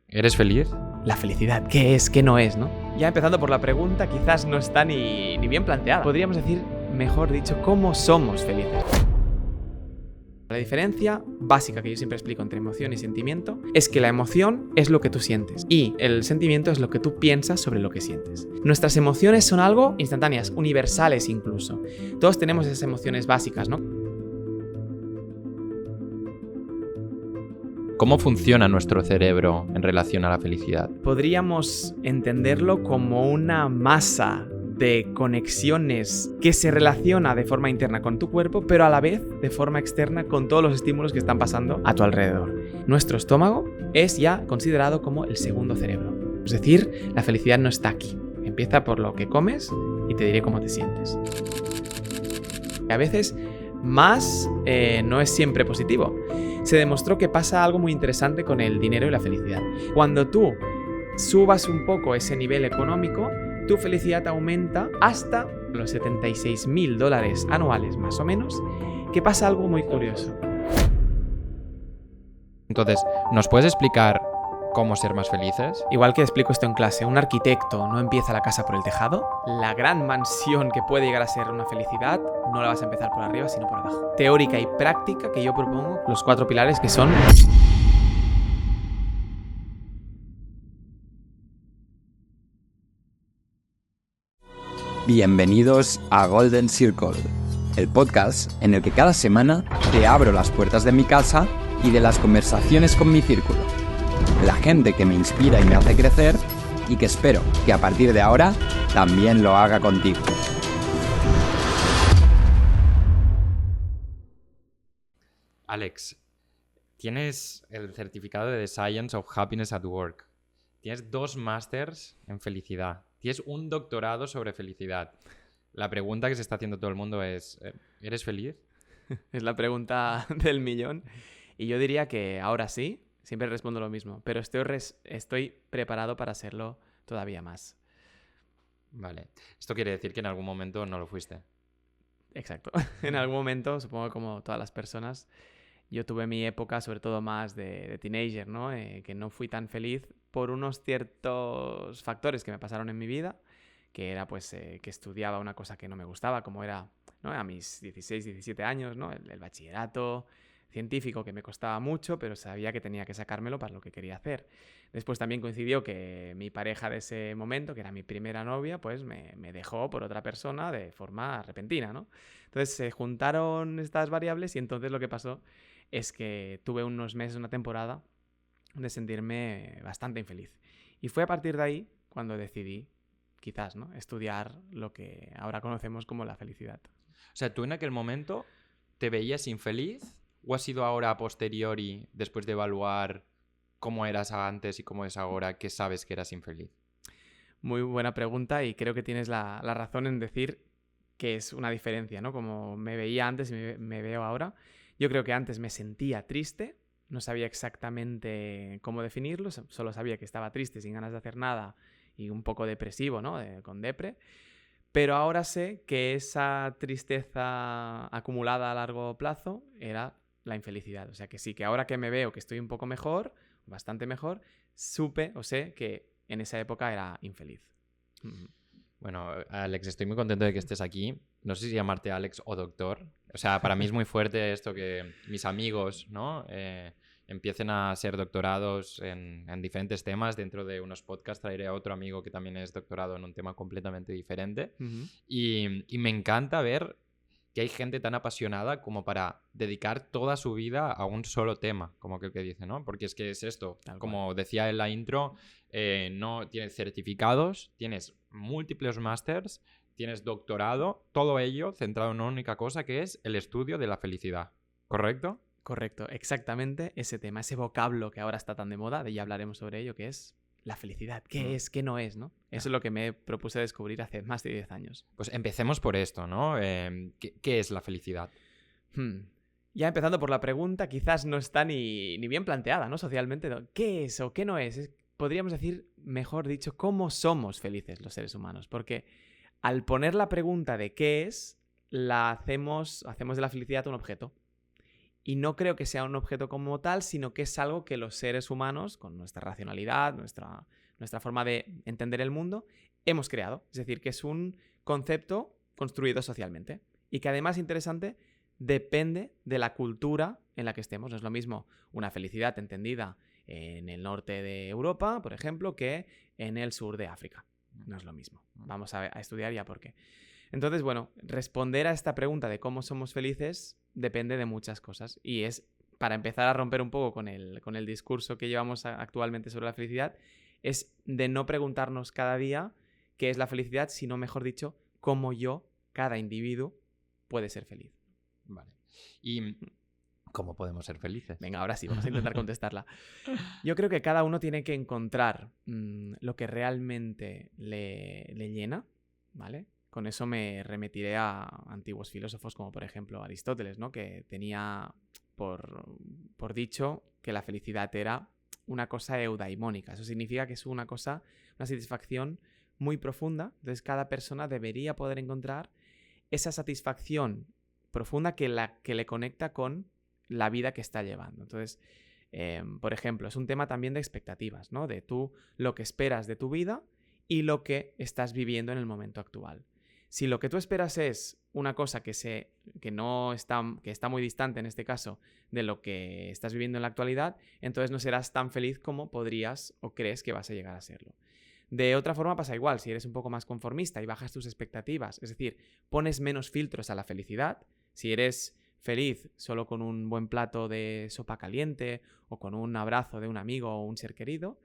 ¿Eres feliz? La felicidad, ¿qué es? ¿Qué no es? ¿No? Ya empezando por la pregunta, quizás no está ni bien planteada. Podríamos decir, mejor dicho, ¿cómo somos felices? La diferencia básica que yo siempre explico entre emoción y sentimiento es que la emoción es lo que tú sientes y el sentimiento es lo que tú piensas sobre lo que sientes. Nuestras emociones son algo instantáneas, universales incluso. Todos tenemos esas emociones básicas, ¿no? ¿Cómo funciona nuestro cerebro en relación a la felicidad? Podríamos entenderlo como una masa de conexiones que se relaciona de forma interna con tu cuerpo, pero a la vez de forma externa con todos los estímulos que están pasando a tu alrededor. Nuestro estómago es ya considerado como el segundo cerebro. Es decir, la felicidad no está aquí. Empieza por lo que comes y te diré cómo te sientes. A veces más no es siempre positivo. Se demostró que pasa algo muy interesante con el dinero y la felicidad. Cuando tú subas un poco ese nivel económico, tu felicidad aumenta hasta los $76.000 anuales más o menos, que pasa algo muy curioso. Entonces, ¿nos puedes explicar cómo ser más felices? Igual que explico esto en clase, un arquitecto no empieza la casa por el tejado. La gran mansión que puede llegar a ser una felicidad no la vas a empezar por arriba, sino por abajo. Teórica y práctica que yo propongo, los 4 pilares que son... Bienvenidos a Golden Circle, el podcast en el que cada semana te abro las puertas de mi casa y de las conversaciones con mi círculo. La gente que me inspira y me hace crecer y que espero que a partir de ahora también lo haga contigo. Alex, tienes el certificado de The Science of Happiness at Work. Tienes 2 másters en felicidad. Tienes un doctorado sobre felicidad. La pregunta que se está haciendo todo el mundo es, ¿eres feliz? Es la pregunta del millón. Y yo diría que ahora sí, siempre respondo lo mismo, pero estoy preparado para serlo todavía más. Vale. Esto quiere decir que en algún momento no lo fuiste. Exacto. En algún momento, supongo como todas las personas, yo tuve mi época sobre todo más de teenager, ¿no? Que no fui tan feliz por unos ciertos factores que me pasaron en mi vida, que era pues que estudiaba una cosa que no me gustaba, como era, ¿no? A mis 16, 17 años, ¿no? El bachillerato científico, que me costaba mucho, pero sabía que tenía que sacármelo para lo que quería hacer. Después también coincidió que mi pareja de ese momento, que era mi primera novia, pues me dejó por otra persona de forma repentina, ¿no? Entonces se juntaron estas variables y entonces lo que pasó es que tuve unos meses, una temporada, de sentirme bastante infeliz. Y fue a partir de ahí cuando decidí, quizás, ¿no?, estudiar lo que ahora conocemos como la felicidad. O sea, ¿tú en aquel momento te veías infeliz o ha sido ahora a posteriori, después de evaluar cómo eras antes y cómo es ahora, que sabes que eras infeliz? Muy buena pregunta y creo que tienes la razón en decir que es una diferencia, ¿no? Como me veía antes y me veo ahora. Yo creo que antes me sentía triste, no sabía exactamente cómo definirlo, solo sabía que estaba triste, sin ganas de hacer nada y un poco depresivo, ¿no? Con depre. Pero ahora sé que esa tristeza acumulada a largo plazo era la infelicidad. O sea que sí, que ahora que me veo que estoy un poco mejor, bastante mejor, supe o sé que en esa época era infeliz. Bueno, Alex, estoy muy contento de que estés aquí. No sé si llamarte Alex o doctor. O sea, para mí es muy fuerte esto que mis amigos, ¿no? Empiecen a ser doctorados en diferentes temas. Dentro de unos podcasts traeré a otro amigo que también es doctorado en un tema completamente diferente. Y me encanta ver que hay gente tan apasionada como para dedicar toda su vida a un solo tema, como que dice, ¿no? Porque es que es esto, como decía en la intro, no tienes certificados, tienes múltiples másters, tienes doctorado, todo ello centrado en una única cosa que es el estudio de la felicidad, ¿correcto? Correcto, exactamente ese tema, ese vocablo que ahora está tan de moda, de ya hablaremos sobre ello, que es la felicidad. ¿Qué es? ¿Qué no es? ¿No? Eso es lo que me propuse descubrir hace más de 10 años. Pues empecemos por esto, ¿no? ¿Qué es la felicidad? Ya empezando por la pregunta, quizás no está ni bien planteada, ¿no? Socialmente, ¿no? ¿Qué es o qué no es? Podríamos decir, mejor dicho, cómo somos felices los seres humanos. Porque al poner la pregunta de qué es, hacemos de la felicidad un objeto. Y no creo que sea un objeto como tal, sino que es algo que los seres humanos, con nuestra racionalidad, nuestra forma de entender el mundo, hemos creado. Es decir, que es un concepto construido socialmente. Y que además, interesante, depende de la cultura en la que estemos. No es lo mismo una felicidad entendida en el norte de Europa, por ejemplo, que en el sur de África. No es lo mismo. Vamos a estudiar ya por qué. Entonces, bueno, responder a esta pregunta de cómo somos felices depende de muchas cosas. Y es, para empezar a romper un poco con el discurso que llevamos actualmente sobre la felicidad, es de no preguntarnos cada día qué es la felicidad, sino, mejor dicho, cómo cada individuo, puede ser feliz. Vale. ¿Y cómo podemos ser felices? Venga, ahora sí, vamos a intentar contestarla. Yo creo que cada uno tiene que encontrar lo que realmente le llena, ¿vale? Con eso me remitiré a antiguos filósofos como, por ejemplo, Aristóteles, ¿no? Que tenía por dicho que la felicidad era una cosa eudaimónica. Eso significa que es una satisfacción muy profunda. Entonces, cada persona debería poder encontrar esa satisfacción profunda que le conecta con la vida que está llevando. Entonces, por ejemplo, es un tema también de expectativas, ¿no? De tú lo que esperas de tu vida y lo que estás viviendo en el momento actual. Si lo que tú esperas es una cosa que está muy distante, en este caso, de lo que estás viviendo en la actualidad, entonces no serás tan feliz como podrías o crees que vas a llegar a serlo. De otra forma pasa igual, si eres un poco más conformista y bajas tus expectativas, es decir, pones menos filtros a la felicidad, si eres feliz solo con un buen plato de sopa caliente o con un abrazo de un amigo o un ser querido,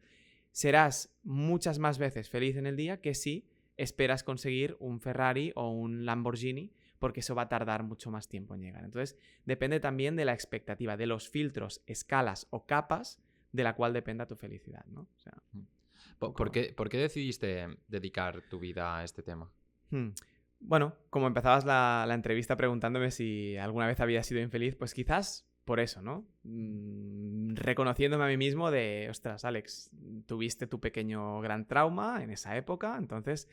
serás muchas más veces feliz en el día que si esperas conseguir un Ferrari o un Lamborghini, porque eso va a tardar mucho más tiempo en llegar. Entonces, depende también de la expectativa, de los filtros, escalas o capas de la cual dependa tu felicidad, ¿no? O sea, ¿Por qué decidiste dedicar tu vida a este tema? Bueno, como empezabas la entrevista preguntándome si alguna vez había sido infeliz, pues quizás por eso, ¿no? Reconociéndome a mí mismo de, ostras, Alex, tuviste tu pequeño gran trauma en esa época, entonces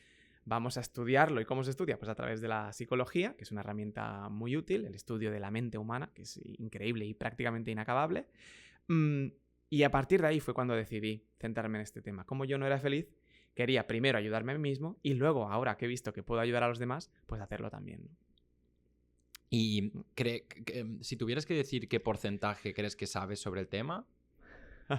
vamos a estudiarlo. ¿Y cómo se estudia? Pues a través de la psicología, que es una herramienta muy útil, el estudio de la mente humana, que es increíble y prácticamente inacabable. Y a partir de ahí fue cuando decidí centrarme en este tema. Como yo no era feliz, quería primero ayudarme a mí mismo y luego, ahora que he visto que puedo ayudar a los demás, pues hacerlo también. Y si tuvieras que decir qué porcentaje crees que sabes sobre el tema...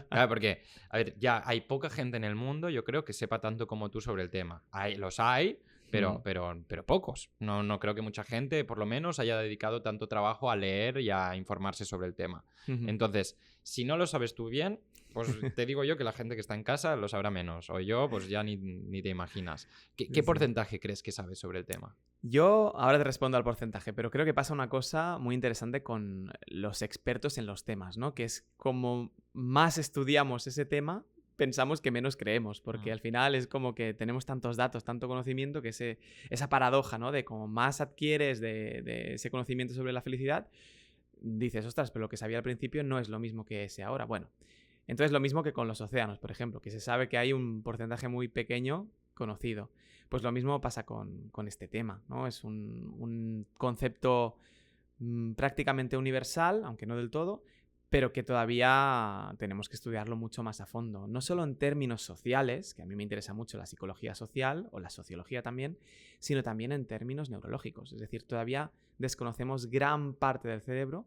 Claro, porque, a ver, ya hay poca gente en el mundo, yo creo, que sepa tanto como tú sobre el tema. Los hay, pero pocos. No creo que mucha gente, por lo menos, haya dedicado tanto trabajo a leer y a informarse sobre el tema. Entonces, si no lo sabes tú bien, pues te digo yo que la gente que está en casa lo sabrá menos. O yo, pues ya ni te imaginas. ¿Qué porcentaje crees que sabes sobre el tema? Yo ahora te respondo al porcentaje, pero creo que pasa una cosa muy interesante con los expertos en los temas, ¿no? Que es como más estudiamos ese tema, pensamos que menos creemos, porque al final es como que tenemos tantos datos, tanto conocimiento, que esa paradoja, ¿no? De como más adquieres de ese conocimiento sobre la felicidad, dices, ostras, pero lo que sabía al principio no es lo mismo que ese ahora. Bueno, entonces lo mismo que con los océanos, por ejemplo, que se sabe que hay un porcentaje muy pequeño conocido. Pues lo mismo pasa con este tema, ¿no? Es un concepto prácticamente universal, aunque no del todo, pero que todavía tenemos que estudiarlo mucho más a fondo. No solo en términos sociales, que a mí me interesa mucho la psicología social o la sociología también, sino también en términos neurológicos. Es decir, todavía desconocemos gran parte del cerebro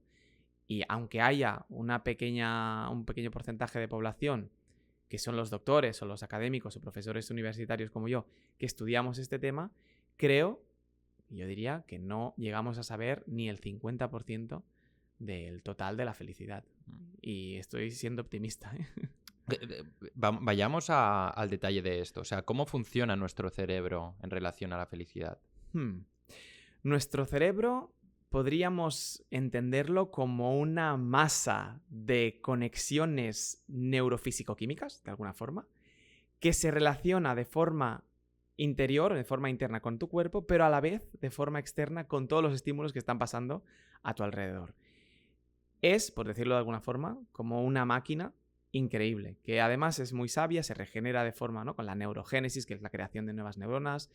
y aunque haya un pequeño porcentaje de población que son los doctores o los académicos o profesores universitarios como yo, que estudiamos este tema, yo diría que no llegamos a saber ni el 50% del total de la felicidad. Y estoy siendo optimista, ¿eh? Vayamos al detalle de esto. O sea, ¿cómo funciona nuestro cerebro en relación a la felicidad? Nuestro cerebro podríamos entenderlo como una masa de conexiones neurofísico-químicas, de alguna forma, que se relaciona de forma interior, de forma interna con tu cuerpo, pero a la vez de forma externa con todos los estímulos que están pasando a tu alrededor. Es, por decirlo de alguna forma, como una máquina increíble, que además es muy sabia, se regenera de forma, ¿no? Con la neurogénesis, que es la creación de nuevas neuronas,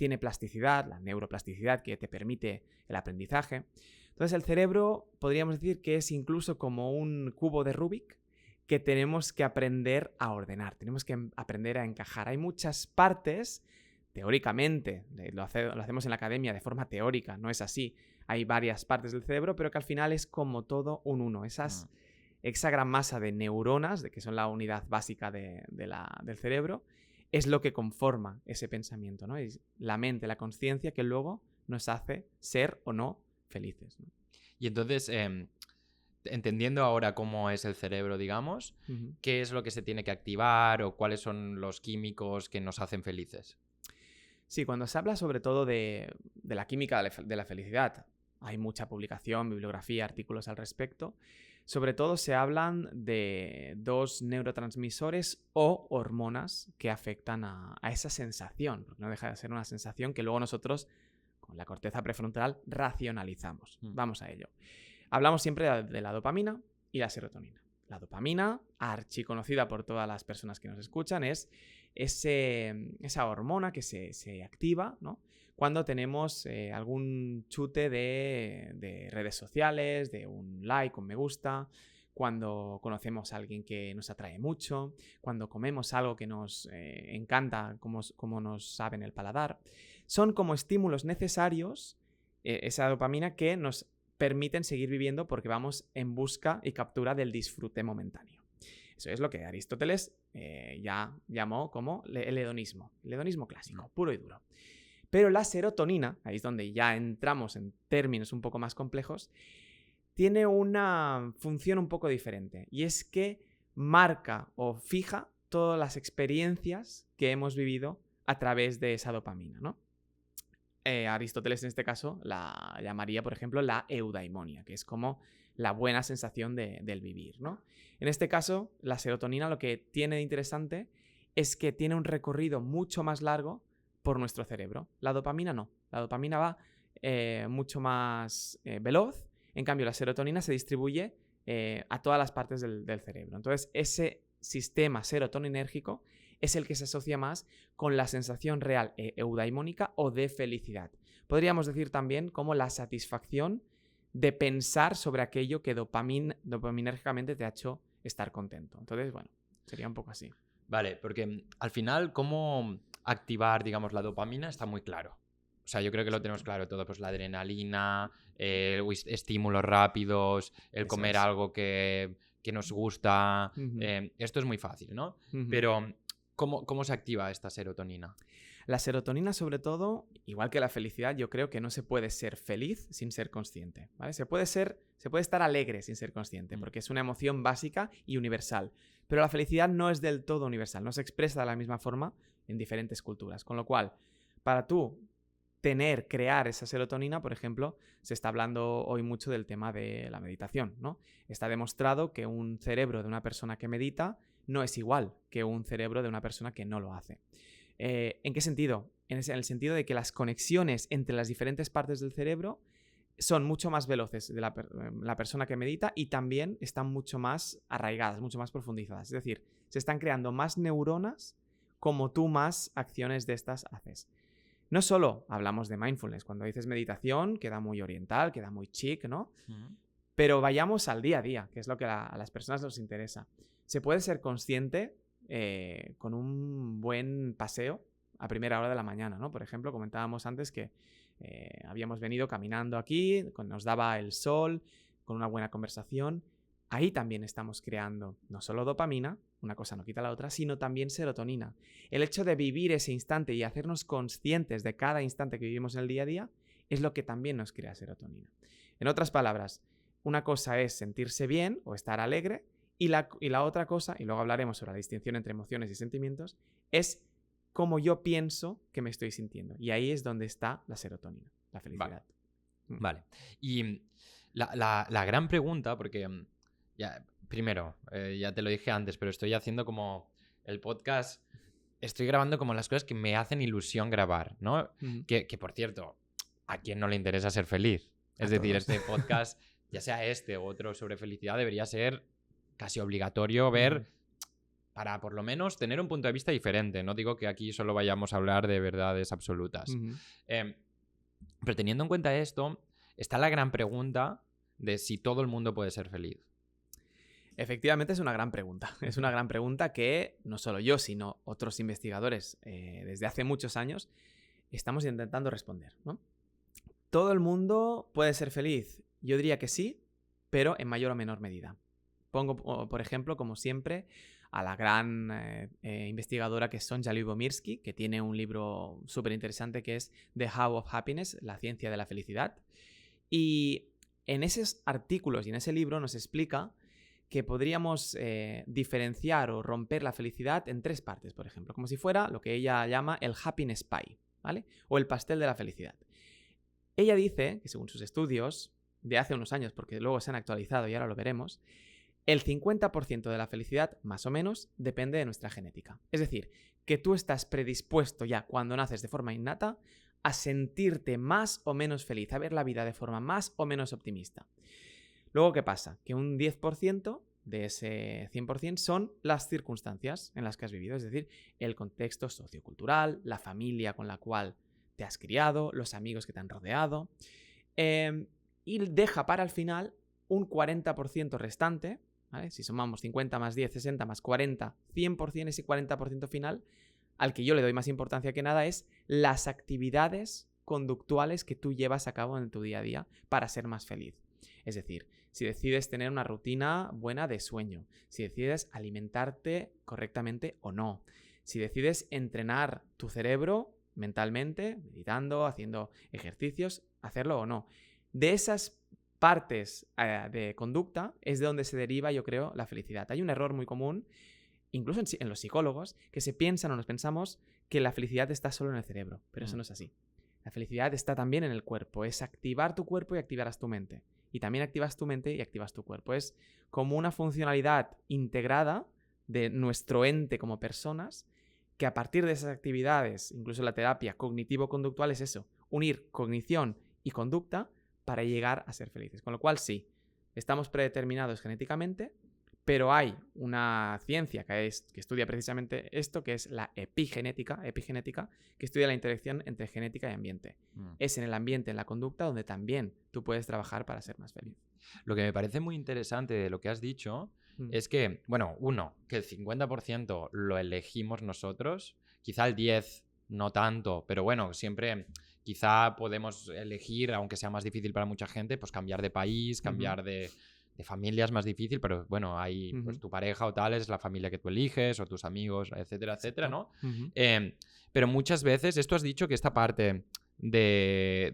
tiene plasticidad, la neuroplasticidad que te permite el aprendizaje. Entonces el cerebro podríamos decir que es incluso como un cubo de Rubik que tenemos que aprender a ordenar, tenemos que aprender a encajar. Hay muchas partes, teóricamente, lo hacemos en la academia de forma teórica, no es así. Hay varias partes del cerebro, pero que al final es como todo un uno. Esa gran masa de neuronas, que son la unidad básica del cerebro, es lo que conforma ese pensamiento, ¿no? Es la mente, la consciencia que luego nos hace ser o no felices, ¿no? Y entonces, entendiendo ahora cómo es el cerebro, digamos, ¿qué es lo que se tiene que activar o cuáles son los químicos que nos hacen felices? Sí, cuando se habla sobre todo de la química de la felicidad, hay mucha publicación, bibliografía, artículos al respecto. Sobre todo se hablan de 2 neurotransmisores o hormonas que afectan a esa sensación, porque no deja de ser una sensación que luego nosotros, con la corteza prefrontal, racionalizamos. Vamos a ello. Hablamos siempre de la dopamina y la serotonina. La dopamina, archiconocida por todas las personas que nos escuchan, es esa hormona que se activa, ¿no?, cuando tenemos algún chute de redes sociales, de un like, un me gusta, cuando conocemos a alguien que nos atrae mucho, cuando comemos algo que nos encanta, como nos sabe en el paladar. Son como estímulos necesarios, esa dopamina, que nos permiten seguir viviendo porque vamos en busca y captura del disfrute momentáneo. Eso es lo que Aristóteles ya llamó como el hedonismo clásico, puro y duro. Pero la serotonina, ahí es donde ya entramos en términos un poco más complejos, tiene una función un poco diferente, y es que marca o fija todas las experiencias que hemos vivido a través de esa dopamina, ¿no? Aristóteles en este caso la llamaría, por ejemplo, la eudaimonia, que es como la buena sensación del vivir, ¿no? En este caso, la serotonina lo que tiene de interesante es que tiene un recorrido mucho más largo por nuestro cerebro. La dopamina no. La dopamina va mucho más veloz. En cambio, la serotonina se distribuye a todas las partes del cerebro. Entonces, ese sistema serotoninérgico es el que se asocia más con la sensación real eudaimónica o de felicidad. Podríamos decir también como la satisfacción de pensar sobre aquello que dopaminérgicamente te ha hecho estar contento. Entonces, bueno, sería un poco así. Vale, porque al final, ¿cómo activar, digamos, la dopamina? Está muy claro. O sea, yo creo que lo tenemos claro todo, pues la adrenalina, estímulos rápidos, el comer algo que nos gusta. Esto es muy fácil, ¿no? Pero, ¿cómo se activa esta serotonina? La serotonina, sobre todo, igual que la felicidad, yo creo que no se puede ser feliz sin ser consciente, ¿vale? Se puede estar alegre sin ser consciente, porque es una emoción básica y universal. Pero la felicidad no es del todo universal, no se expresa de la misma forma en diferentes culturas. Con lo cual, para tú crear esa serotonina, por ejemplo, se está hablando hoy mucho del tema de la meditación, ¿no? Está demostrado que un cerebro de una persona que medita no es igual que un cerebro de una persona que no lo hace. ¿En qué sentido? En el sentido de que las conexiones entre las diferentes partes del cerebro son mucho más veloces de la persona que medita, y también están mucho más arraigadas, mucho más profundizadas. Es decir, se están creando más neuronas como tú más acciones de estas haces. No solo hablamos de mindfulness. Cuando dices meditación, queda muy oriental, queda muy chic, ¿no? Pero vayamos al día a día, que es lo que a las personas nos interesa. Se puede ser consciente con un buen paseo a primera hora de la mañana, ¿no? Por ejemplo, comentábamos antes que habíamos venido caminando aquí, nos daba el sol, con una buena conversación. Ahí también estamos creando no solo dopamina, una cosa no quita la otra, sino también serotonina. El hecho de vivir ese instante y hacernos conscientes de cada instante que vivimos en el día a día es lo que también nos crea serotonina. En otras palabras, una cosa es sentirse bien o estar alegre, y la otra cosa, y luego hablaremos sobre la distinción entre emociones y sentimientos, es cómo yo pienso que me estoy sintiendo. Y ahí es donde está la serotonina, la felicidad. Vale. Y la gran pregunta, porque ya, primero, ya te lo dije antes, pero estoy haciendo como el podcast, estoy grabando como las cosas que me hacen ilusión grabar, ¿no? Que por cierto, ¿a quién no le interesa ser feliz? Es decir, este podcast, ya sea este u otro sobre felicidad, debería ser casi obligatorio ver para por lo menos tener un punto de vista diferente. No digo que aquí solo vayamos a hablar de verdades absolutas. Pero teniendo en cuenta esto, está la gran pregunta de si todo el mundo puede ser feliz. Efectivamente es una gran pregunta. Es una gran pregunta que no solo yo, sino otros investigadores desde hace muchos años estamos intentando responder, ¿no? ¿Todo el mundo puede ser feliz? Yo diría que sí, pero en mayor o menor medida. Pongo, por ejemplo, como siempre, a la gran investigadora que es Sonja Lyubomirsky, que tiene un libro súper interesante que es The How of Happiness, la ciencia de la felicidad. Y en esos artículos y en ese libro nos explica que podríamos diferenciar o romper la felicidad en 3 partes, por ejemplo, como si fuera lo que ella llama el happiness pie, ¿vale? O el pastel de la felicidad. Ella dice que según sus estudios de hace unos años, porque luego se han actualizado y ahora lo veremos, el 50% de la felicidad, más o menos, depende de nuestra genética. Es decir, que tú estás predispuesto ya cuando naces de forma innata a sentirte más o menos feliz, a ver la vida de forma más o menos optimista. Luego, ¿qué pasa? Que un 10% de ese 100% son las circunstancias en las que has vivido, es decir, el contexto sociocultural, la familia con la cual te has criado, los amigos que te han rodeado, y deja para el final un 40% restante, ¿vale? Si sumamos 50 más 10, 60 más 40, 100%, ese 40% final, al que yo le doy más importancia que nada, es las actividades conductuales que tú llevas a cabo en tu día a día para ser más feliz. Es decir, si decides tener una rutina buena de sueño, si decides alimentarte correctamente o no, si decides entrenar tu cerebro mentalmente, meditando, haciendo ejercicios, hacerlo o no. De esas partes de conducta es de donde se deriva, yo creo, la felicidad. Hay un error muy común, incluso en los psicólogos, que se piensan o nos pensamos que la felicidad está solo en el cerebro, pero eso no es así. La felicidad está también en el cuerpo, es activar tu cuerpo y activarás tu mente. Y también activas tu mente y activas tu cuerpo. Es como una funcionalidad integrada de nuestro ente como personas, que a partir de esas actividades, incluso la terapia cognitivo-conductual es eso, unir cognición y conducta para llegar a ser felices. Con lo cual sí, estamos predeterminados genéticamente, pero hay una ciencia que estudia precisamente esto, que es la epigenética, que estudia la interacción entre genética y ambiente. Es en el ambiente, en la conducta, donde también tú puedes trabajar para ser más feliz. Lo que me parece muy interesante de lo que has dicho es que, bueno, que el 50% lo elegimos nosotros, quizá el 10% no tanto, pero bueno, siempre quizá podemos elegir, aunque sea más difícil para mucha gente, pues cambiar de país, cambiar de familia es más difícil, pero bueno, hay pues, tu pareja o tal es la familia que tú eliges, o tus amigos, etcétera, etcétera, ¿no? Pero muchas veces, esto has dicho que esta parte de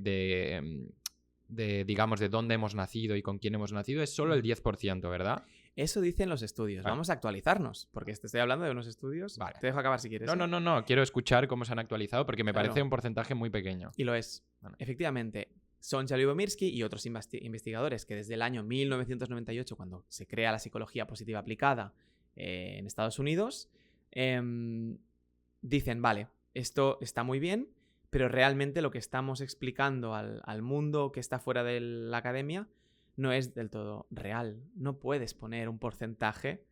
digamos, de dónde hemos nacido y con quién hemos nacido es solo el 10%, ¿verdad? Eso dicen los estudios. Vale. Vamos a actualizarnos, porque te estoy hablando de unos estudios. Vale. Te dejo acabar si quieres. No. Quiero escuchar cómo se han actualizado porque me parece un porcentaje muy pequeño. Y lo es. Bueno. Efectivamente, Sonja Lyubomirsky y otros investigadores que desde el año 1998, cuando se crea la psicología positiva aplicada en Estados Unidos, dicen, vale, esto está muy bien, pero realmente lo que estamos explicando al mundo que está fuera de la academia no es del todo real. No puedes poner un porcentaje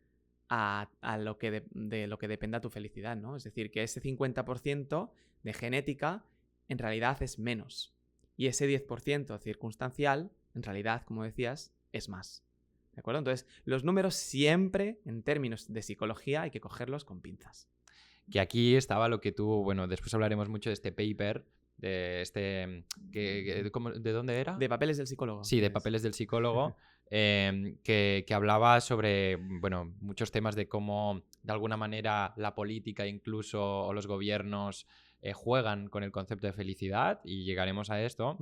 a lo que de lo que dependa tu felicidad, ¿no? Es decir, que ese 50% de genética en realidad es menos. Y ese 10% circunstancial, en realidad, como decías, es más. ¿De acuerdo? Entonces, los números siempre, en términos de psicología, hay que cogerlos con pinzas. Que aquí estaba lo que tú, bueno, después hablaremos mucho de este paper, de ¿de dónde era? De Papeles del Psicólogo. Sí, de Papeles del Psicólogo, que hablaba sobre, bueno, muchos temas de cómo, de alguna manera, la política incluso o los gobiernos juegan con el concepto de felicidad, y llegaremos a esto.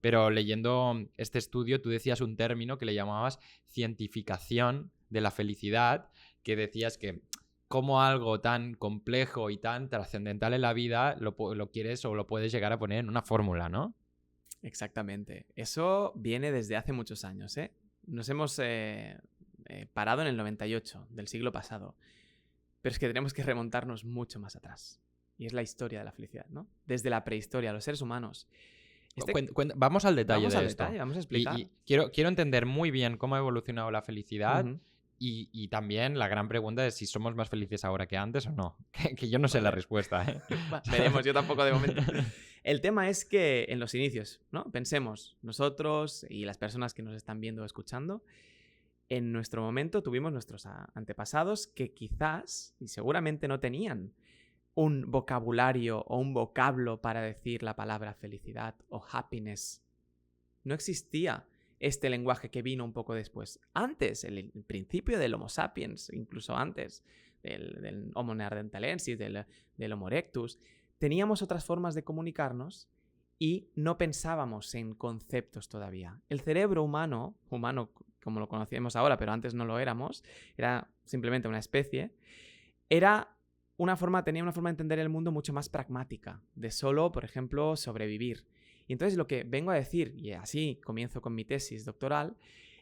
Pero leyendo este estudio, tú decías un término que le llamabas cientificación de la felicidad, que decías que como algo tan complejo y tan trascendental en la vida lo quieres o lo puedes llegar a poner en una fórmula, ¿no? Exactamente. Eso viene desde hace muchos años, ¿eh? Nos hemos parado en el 98 del siglo pasado, pero es que tenemos que remontarnos mucho más atrás. Y es la historia de la felicidad, ¿no? Desde la prehistoria, los seres humanos. Vamos al detalle de esto. Vamos a explicar. Y quiero entender muy bien cómo ha evolucionado la felicidad Y también la gran pregunta es si somos más felices ahora que antes o no. Que yo no sé la respuesta, ¿eh? Veremos, yo tampoco de momento. El tema es que en los inicios, ¿no? Pensemos, nosotros y las personas que nos están viendo o escuchando, en nuestro momento tuvimos nuestros antepasados que quizás y seguramente no tenían un vocabulario o un vocablo para decir la palabra felicidad o happiness. No existía este lenguaje que vino un poco después. Antes, el principio del Homo sapiens, incluso antes del Homo neanderthalensis, del Homo erectus, teníamos otras formas de comunicarnos y no pensábamos en conceptos todavía. El cerebro humano como lo conocemos ahora, pero antes no lo éramos, era simplemente una especie, tenía una forma de entender el mundo mucho más pragmática, de solo, por ejemplo, sobrevivir. Y entonces lo que vengo a decir, y así comienzo con mi tesis doctoral,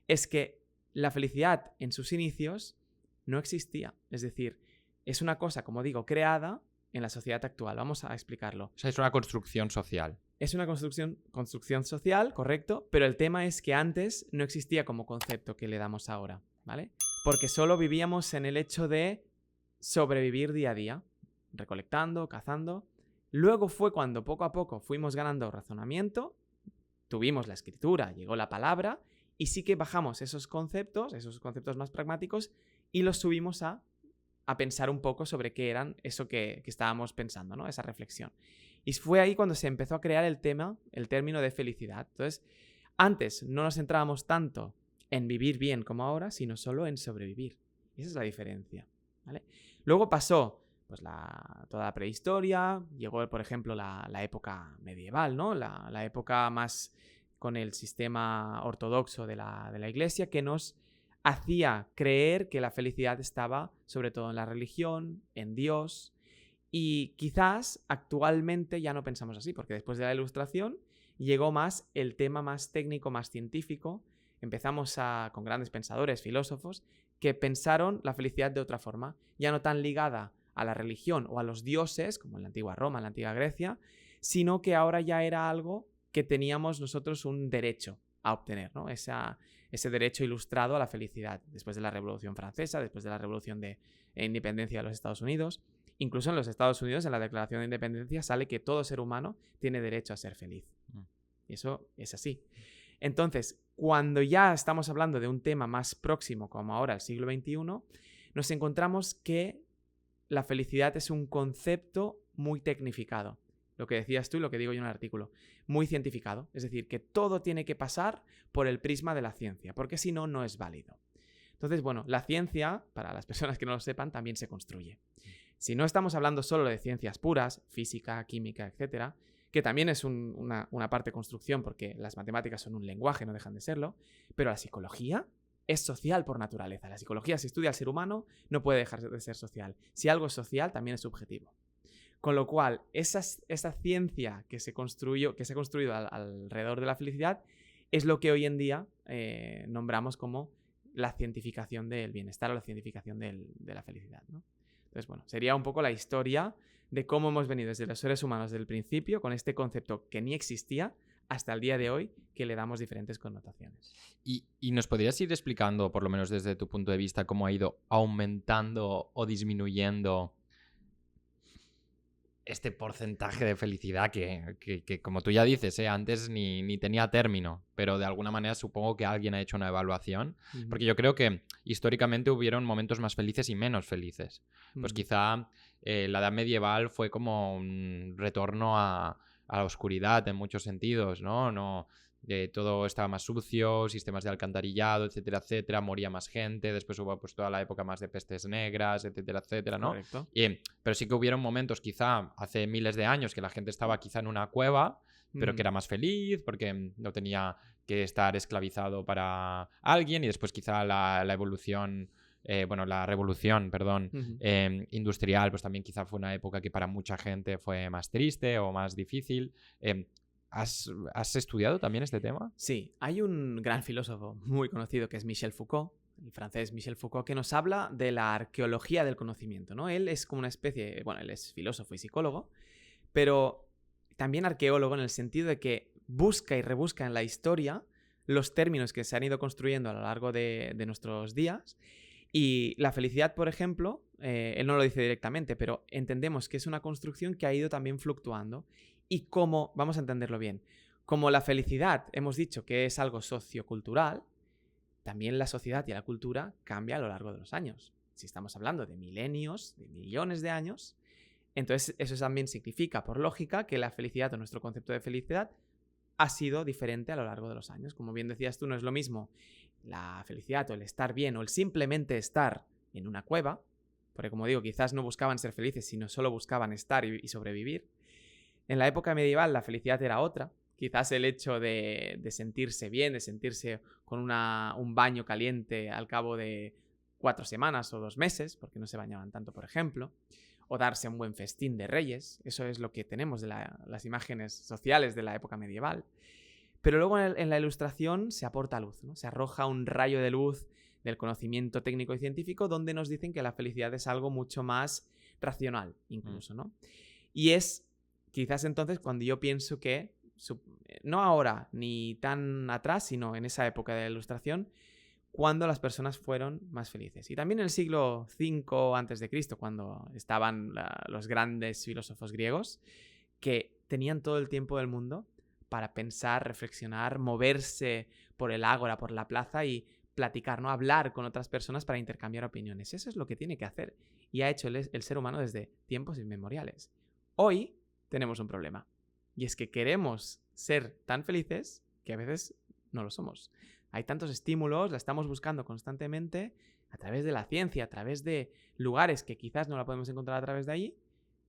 es que la felicidad en sus inicios no existía. Es decir, es una cosa, como digo, creada en la sociedad actual. Vamos a explicarlo. O sea, es una construcción social. Es una construcción social, correcto, pero el tema es que antes no existía como concepto que le damos ahora, ¿vale? Porque solo vivíamos en el hecho de sobrevivir día a día, recolectando, cazando. Luego fue cuando poco a poco fuimos ganando razonamiento, tuvimos la escritura, llegó la palabra, y sí que bajamos esos conceptos más pragmáticos, y los subimos a pensar un poco sobre qué eran eso que estábamos pensando, ¿no? Esa reflexión. Y fue ahí cuando se empezó a crear el término de felicidad. Entonces, antes no nos centrábamos tanto en vivir bien como ahora, sino solo en sobrevivir. Y esa es la diferencia, ¿vale? Luego pasó pues toda la prehistoria, llegó, por ejemplo, la época medieval, ¿no? La época más con el sistema ortodoxo de la Iglesia, que nos hacía creer que la felicidad estaba sobre todo en la religión, en Dios, y quizás actualmente ya no pensamos así, porque después de la Ilustración llegó más el tema más técnico, más científico. Empezamos con grandes pensadores, filósofos, que pensaron la felicidad de otra forma, ya no tan ligada a la religión o a los dioses, como en la antigua Roma, en la antigua Grecia, sino que ahora ya era algo que teníamos nosotros un derecho a obtener, ¿no? Ese derecho ilustrado a la felicidad, después de la Revolución Francesa, después de la Revolución de Independencia de los Estados Unidos. Incluso en los Estados Unidos, en la Declaración de Independencia, sale que todo ser humano tiene derecho a ser feliz. Y eso es así. Entonces, cuando ya estamos hablando de un tema más próximo, como ahora el siglo XXI, nos encontramos que la felicidad es un concepto muy tecnificado. Lo que decías tú y lo que digo yo en el artículo. Muy cientificado. Es decir, que todo tiene que pasar por el prisma de la ciencia, porque si no, no es válido. Entonces, bueno, la ciencia, para las personas que no lo sepan, también se construye. Si no estamos hablando solo de ciencias puras, física, química, etcétera, que también es una parte de construcción, porque las matemáticas son un lenguaje, no dejan de serlo, pero la psicología es social por naturaleza. La psicología, si estudia al ser humano, no puede dejar de ser social. Si algo es social, también es subjetivo. Con lo cual, esa ciencia que se ha construido alrededor de la felicidad es lo que hoy en día nombramos como la cientificación del bienestar o la cientificación de la felicidad, ¿no? Entonces, bueno, sería un poco la historia de cómo hemos venido desde los seres humanos desde el principio con este concepto que ni existía hasta el día de hoy, que le damos diferentes connotaciones. ¿Y nos podrías ir explicando, por lo menos desde tu punto de vista, cómo ha ido aumentando o disminuyendo este porcentaje de felicidad que como tú ya dices, antes ni tenía término, pero de alguna manera supongo que alguien ha hecho una evaluación, porque yo creo que históricamente hubieron momentos más felices y menos felices. Pues quizá la edad medieval fue como un retorno a la oscuridad en muchos sentidos, ¿no? Todo estaba más sucio, sistemas de alcantarillado, etcétera, etcétera, moría más gente, después hubo pues toda la época más de pestes negras, etcétera, etcétera, ¿no? Correcto. Pero sí que hubieron momentos quizá hace miles de años que la gente estaba quizá en una cueva, pero que era más feliz porque no tenía que estar esclavizado para alguien, y después quizá la evolución... la revolución, industrial, pues también quizá fue una época que para mucha gente fue más triste o más difícil. ¿Has estudiado también este tema? Sí, hay un gran filósofo muy conocido que es Michel Foucault, el francés Michel Foucault, que nos habla de la arqueología del conocimiento, ¿no? Él es como una especie, él es filósofo y psicólogo, pero también arqueólogo en el sentido de que busca y rebusca en la historia los términos que se han ido construyendo a lo largo de nuestros días Y la felicidad, por ejemplo, él no lo dice directamente, pero entendemos que es una construcción que ha ido también fluctuando. Y como, vamos a entenderlo bien, como la felicidad hemos dicho que es algo sociocultural, también la sociedad y la cultura cambia a lo largo de los años. Si estamos hablando de milenios, de millones de años, entonces eso también significa, por lógica, que la felicidad o nuestro concepto de felicidad ha sido diferente a lo largo de los años. Como bien decías tú, no es lo mismo la felicidad o el estar bien o el simplemente estar en una cueva, porque como digo, quizás no buscaban ser felices, sino solo buscaban estar y sobrevivir. En la época medieval la felicidad era otra. Quizás el hecho de sentirse bien, de sentirse con un baño caliente al cabo de 4 semanas o 2 meses, porque no se bañaban tanto, por ejemplo, o darse un buen festín de reyes. Eso es lo que tenemos de las imágenes sociales de la época medieval. Pero luego en la Ilustración se aporta luz, ¿no? Se arroja un rayo de luz del conocimiento técnico y científico donde nos dicen que la felicidad es algo mucho más racional, incluso, ¿no? Y es quizás entonces cuando yo pienso que, no ahora ni tan atrás, sino en esa época de la Ilustración, cuando las personas fueron más felices. Y también en el siglo V a.C., cuando estaban los grandes filósofos griegos, que tenían todo el tiempo del mundo para pensar, reflexionar, moverse por el ágora, por la plaza y platicar, ¿no? Hablar con otras personas para intercambiar opiniones. Eso es lo que tiene que hacer y ha hecho el ser humano desde tiempos inmemoriales. Hoy tenemos un problema y es que queremos ser tan felices que a veces no lo somos. Hay tantos estímulos, la estamos buscando constantemente a través de la ciencia, a través de lugares que quizás no la podemos encontrar a través de allí,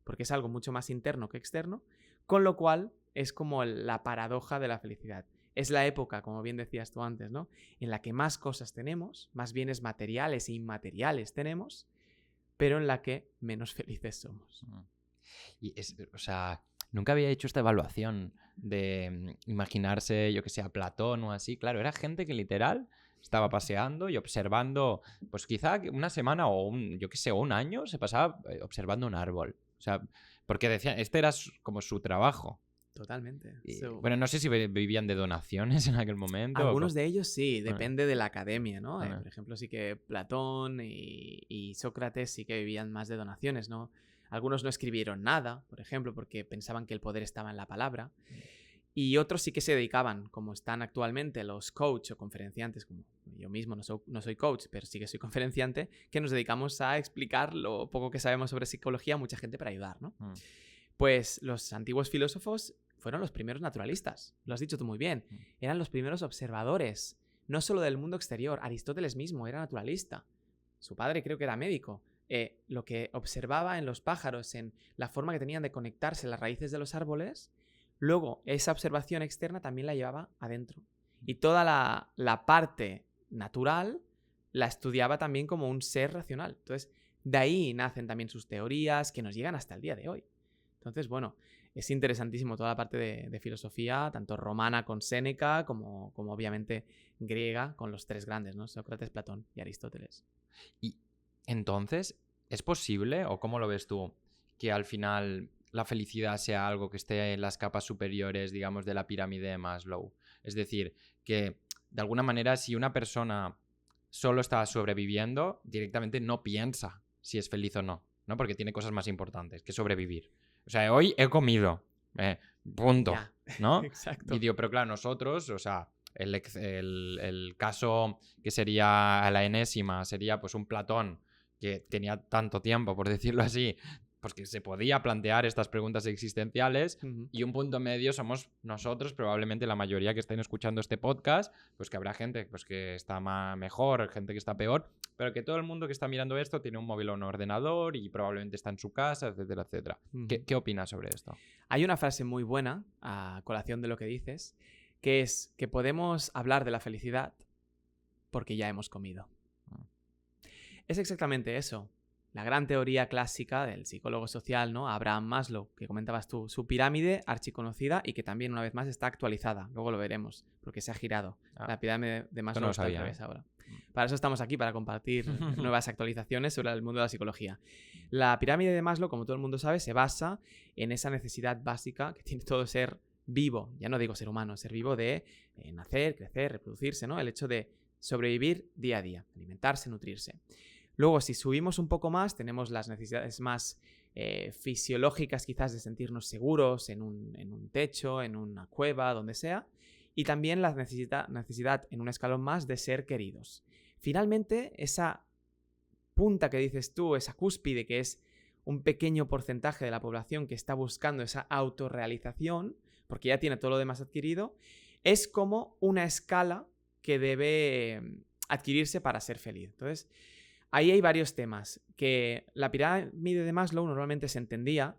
porque es algo mucho más interno que externo, con lo cual es como la paradoja de la felicidad. Es la época, como bien decías tú antes, ¿no?, en la que más cosas tenemos, más bienes materiales e inmateriales tenemos, pero en la que menos felices somos. Y o sea, nunca había hecho esta evaluación de imaginarse, yo que sé, a Platón o así. Claro, era gente que literal estaba paseando y observando, pues quizá una semana o un año se pasaba observando un árbol. O sea, porque decían, este era como su trabajo. Totalmente. Bueno, no sé si vivían de donaciones en aquel momento. Algunos de ellos sí, depende de la academia, ¿no? Por ejemplo, sí que Platón y Sócrates sí que vivían más de donaciones, ¿no? Algunos no escribieron nada, por ejemplo, porque pensaban que el poder estaba en la palabra. Y otros sí que se dedicaban, como están actualmente los coach o conferenciantes, como yo mismo no soy coach, pero sí que soy conferenciante, que nos dedicamos a explicar lo poco que sabemos sobre psicología a mucha gente para ayudar, ¿no? Pues los antiguos filósofos fueron los primeros naturalistas, lo has dicho tú muy bien, eran los primeros observadores, no solo del mundo exterior. Aristóteles mismo era naturalista, su padre creo que era médico. Lo que observaba en los pájaros, en la forma que tenían de conectarse las raíces de los árboles, luego esa observación externa también la llevaba adentro. Y toda la parte natural la estudiaba también como un ser racional. Entonces, de ahí nacen también sus teorías que nos llegan hasta el día de hoy. Entonces, bueno, es interesantísimo toda la parte de filosofía, tanto romana con Séneca, como obviamente griega con los 3 grandes, ¿no? Sócrates, Platón y Aristóteles. Y entonces, ¿es posible, o cómo lo ves tú, que al final la felicidad sea algo que esté en las capas superiores, digamos, de la pirámide de Maslow? Es decir, que de alguna manera si una persona solo está sobreviviendo, directamente no piensa si es feliz o no, ¿no? Porque tiene cosas más importantes que sobrevivir. O sea, hoy he comido, punto, Ya. ¿no? Exacto. Y digo, pero claro, nosotros, o sea, el caso que sería la enésima sería pues un Platón que tenía tanto tiempo, por decirlo así, pues que se podía plantear estas preguntas existenciales, y un punto medio somos nosotros, probablemente la mayoría que estén escuchando este podcast, pues que habrá gente pues que está mejor, gente que está peor, pero que todo el mundo que está mirando esto tiene un móvil o un ordenador y probablemente está en su casa, etcétera, etcétera. ¿Qué opinas sobre esto? Hay una frase muy buena, a colación de lo que dices, que es que podemos hablar de la felicidad porque ya hemos comido. Es exactamente eso. La gran teoría clásica del psicólogo social, ¿no? Abraham Maslow, que comentabas tú, su pirámide archiconocida y que también una vez más está actualizada. Luego lo veremos, porque se ha girado. La pirámide de Maslow está al revés ahora. Para eso estamos aquí, para compartir nuevas actualizaciones sobre el mundo de la psicología. La pirámide de Maslow, como todo el mundo sabe, se basa en esa necesidad básica que tiene todo ser vivo, ya no digo ser humano, ser vivo de nacer, crecer, reproducirse, ¿no? El hecho de sobrevivir día a día, alimentarse, nutrirse. Luego, si subimos un poco más, tenemos las necesidades más fisiológicas quizás de sentirnos seguros en un techo, en una cueva, donde sea. Y también la necesidad en un escalón más de ser queridos. Finalmente, esa punta que dices tú, esa cúspide que es un pequeño porcentaje de la población que está buscando esa autorrealización, porque ya tiene todo lo demás adquirido, es como una escala que debe adquirirse para ser feliz. Entonces, ahí hay varios temas. Que la pirámide de Maslow normalmente se entendía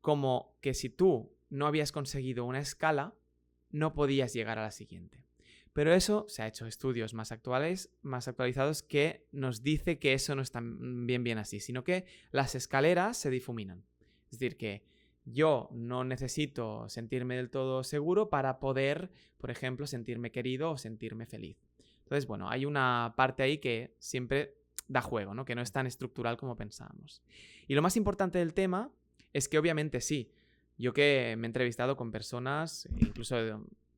como que si tú no habías conseguido una escala, no podías llegar a la siguiente. Pero eso se ha hecho estudios más actualizados que nos dice que eso no es tan bien así, sino que las escaleras se difuminan. Es decir, que yo no necesito sentirme del todo seguro para poder, por ejemplo, sentirme querido o sentirme feliz. Entonces, bueno, hay una parte ahí que siempre da juego, ¿no? Que no es tan estructural como pensábamos. Y lo más importante del tema es que obviamente sí. Yo que me he entrevistado con personas, incluso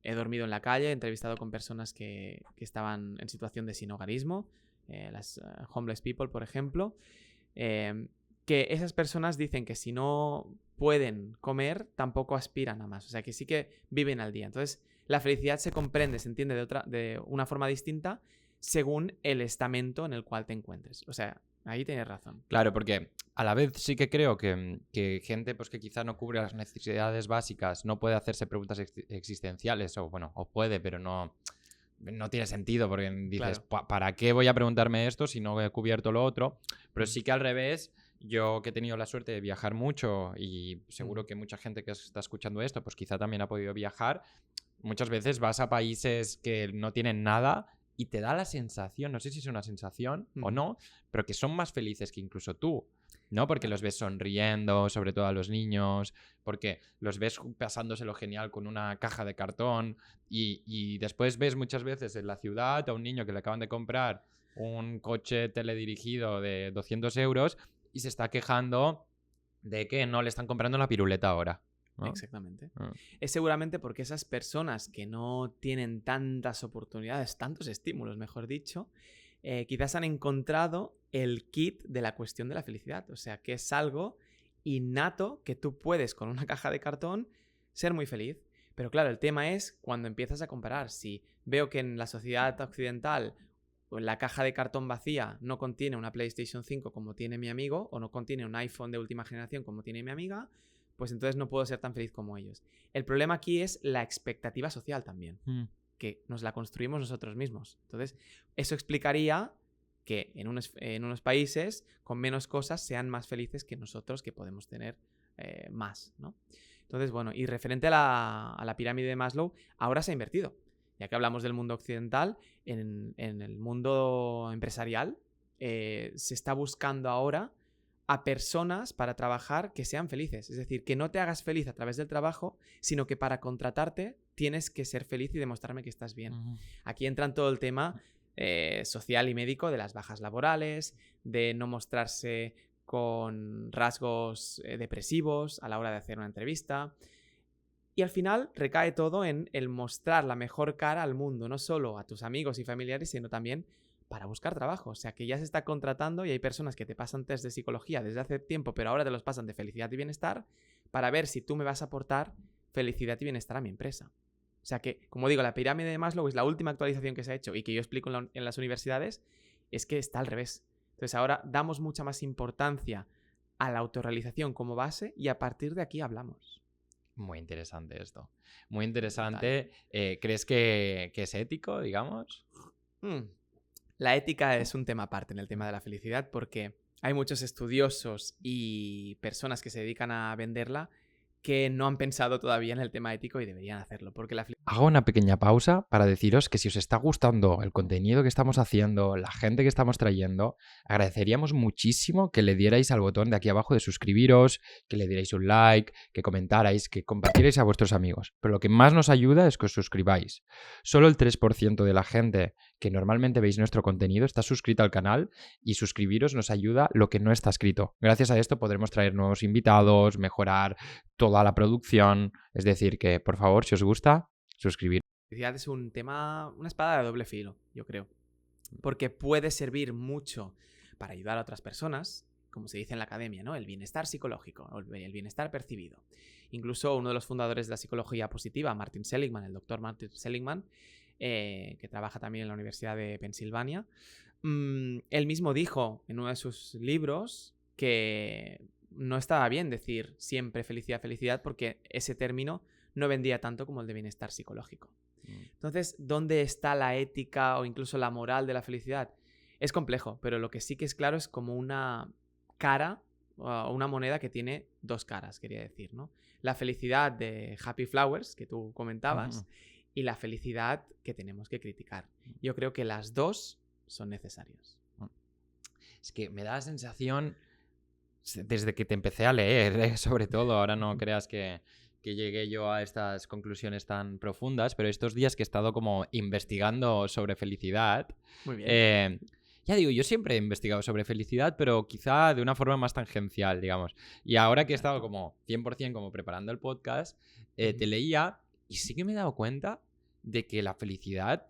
he dormido en la calle, he entrevistado con personas que estaban en situación de sinhogarismo, las homeless people, por ejemplo, que esas personas dicen que si no pueden comer, tampoco aspiran a más. O sea, que sí que viven al día. Entonces, la felicidad se comprende, se entiende de una forma distinta según el estamento en el cual te encuentres. O sea, ahí tienes razón. Claro, porque a la vez sí que creo que gente pues, que quizá no cubre las necesidades básicas no puede hacerse preguntas existenciales, o bueno, o puede, pero no tiene sentido, porque dices, claro, ¿para qué voy a preguntarme esto si no he cubierto lo otro? Pero sí que al revés, yo que he tenido la suerte de viajar mucho, y seguro que mucha gente que está escuchando esto, pues quizá también ha podido viajar, muchas veces vas a países que no tienen nada y te da la sensación, no sé si es una sensación o no, pero que son más felices que incluso tú, ¿no? Porque los ves sonriendo, sobre todo a los niños, porque los ves pasándoselo genial con una caja de cartón, y después ves muchas veces en la ciudad a un niño que le acaban de comprar un coche teledirigido de 200 euros y se está quejando de que no le están comprando la piruleta ahora, ¿no? Exactamente. Es seguramente porque esas personas que no tienen tantas oportunidades, tantos estímulos, mejor dicho, quizás han encontrado el kit de la cuestión de la felicidad. O sea, que es algo innato que tú puedes, con una caja de cartón, ser muy feliz. Pero claro, el tema es cuando empiezas a comparar. Si veo que en la sociedad occidental la caja de cartón vacía no contiene una PlayStation 5 como tiene mi amigo, o no contiene un iPhone de última generación como tiene mi amiga, pues entonces no puedo ser tan feliz como ellos. El problema aquí es la expectativa social también, que nos la construimos nosotros mismos. Entonces, eso explicaría que en unos países con menos cosas sean más felices que nosotros, que podemos tener más, ¿no? Entonces, bueno, y referente a la pirámide de Maslow, ahora se ha invertido. Ya que hablamos del mundo occidental, en el mundo empresarial se está buscando ahora a personas para trabajar que sean felices. Es decir, que no te hagas feliz a través del trabajo, sino que para contratarte tienes que ser feliz y demostrarme que estás bien. Aquí entra todo el tema social y médico de las bajas laborales, de no mostrarse con rasgos depresivos a la hora de hacer una entrevista. Y al final recae todo en el mostrar la mejor cara al mundo, no solo a tus amigos y familiares, sino también para buscar trabajo. O sea, que ya se está contratando y hay personas que te pasan test de psicología desde hace tiempo, pero ahora te los pasan de felicidad y bienestar para ver si tú me vas a aportar felicidad y bienestar a mi empresa. O sea que, como digo, la pirámide de Maslow es la última actualización que se ha hecho y que yo explico en las universidades, es que está al revés. Entonces ahora damos mucha más importancia a la autorrealización como base y a partir de aquí hablamos. Muy interesante esto. Muy interesante. ¿Crees que es ético, digamos? La ética es un tema aparte en el tema de la felicidad porque hay muchos estudiosos y personas que se dedican a venderla que no han pensado todavía en el tema ético y deberían hacerlo, porque la Hago una pequeña pausa para deciros que si os está gustando el contenido que estamos haciendo, la gente que estamos trayendo, agradeceríamos muchísimo que le dierais al botón de aquí abajo de suscribiros, que le dierais un like, que comentarais, que compartierais a vuestros amigos. Pero lo que más nos ayuda es que os suscribáis. Solo el 3% de la gente que normalmente veis nuestro contenido está suscrita al canal, y suscribiros nos ayuda lo que no está escrito. Gracias a esto podremos traer nuevos invitados, mejorar toda la producción. Es decir, que por favor, si os gusta, suscribir. La felicidad es un tema, una espada de doble filo, yo creo. Porque puede servir mucho para ayudar a otras personas, como se dice en la academia, ¿no? El bienestar psicológico, o el bienestar percibido. Incluso uno de los fundadores de la psicología positiva, Martin Seligman, el doctor Martin Seligman, que trabaja también en la Universidad de Pensilvania, él mismo dijo en uno de sus libros que no estaba bien decir siempre felicidad, felicidad, porque ese término no vendía tanto como el de bienestar psicológico. Entonces, ¿dónde está la ética o incluso la moral de la felicidad? Es complejo, pero lo que sí que es claro es como una cara o una moneda que tiene dos caras, quería decir, ¿no? La felicidad de Happy Flowers, que tú comentabas, y la felicidad que tenemos que criticar. Yo creo que las dos son necesarias. Es que me da la sensación, desde que te empecé a leer, sobre todo, ahora no creas que llegué yo a estas conclusiones tan profundas, pero estos días que he estado como investigando sobre felicidad, Muy bien. Ya digo, yo siempre he investigado sobre felicidad, pero quizá de una forma más tangencial, digamos. Y ahora que he estado como 100% como preparando el podcast, te leía y sí que me he dado cuenta de que la felicidad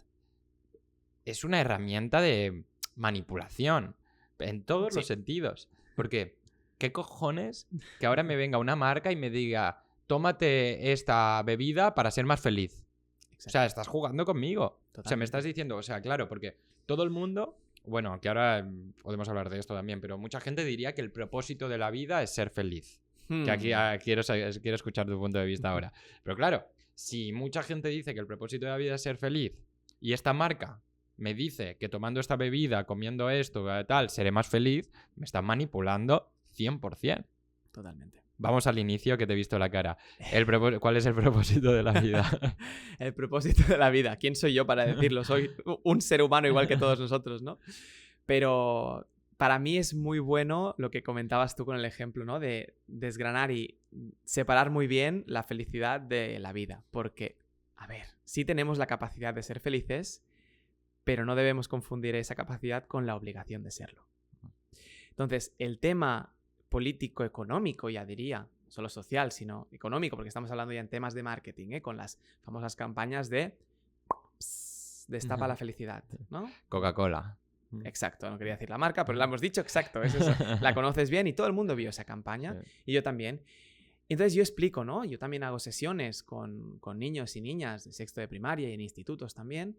es una herramienta de manipulación en todos los sentidos. Porque, ¿qué cojones que ahora me venga una marca y me diga, tómate esta bebida para ser más feliz? Exacto. O sea, estás jugando conmigo. Totalmente. O sea, me estás diciendo, o sea, claro, porque todo el mundo... Bueno, que ahora podemos hablar de esto también, pero mucha gente diría que el propósito de la vida es ser feliz. Que aquí quiero escuchar tu punto de vista ahora. Pero claro, si mucha gente dice que el propósito de la vida es ser feliz y esta marca me dice que tomando esta bebida, comiendo esto, tal, seré más feliz, me están manipulando 100%. Totalmente. Vamos al inicio, que te he visto la cara. ¿Cuál es el propósito de la vida? El propósito de la vida. ¿Quién soy yo para decirlo? Soy un ser humano igual que todos nosotros, ¿no? Pero para mí es muy bueno lo que comentabas tú con el ejemplo, ¿no? De desgranar y separar muy bien la felicidad de la vida. Porque, a ver, sí tenemos la capacidad de ser felices, pero no debemos confundir esa capacidad con la obligación de serlo. Entonces, el tema político, económico, ya diría, no solo social, sino económico, porque estamos hablando ya en temas de marketing, con las famosas campañas de destapa la felicidad, ¿no? Coca-Cola. Exacto, no quería decir la marca, pero la hemos dicho, exacto, es eso. La conoces bien y todo el mundo vio esa campaña, y yo también. Entonces yo explico, ¿no? Yo también hago sesiones con niños y niñas de sexto de primaria y en institutos también,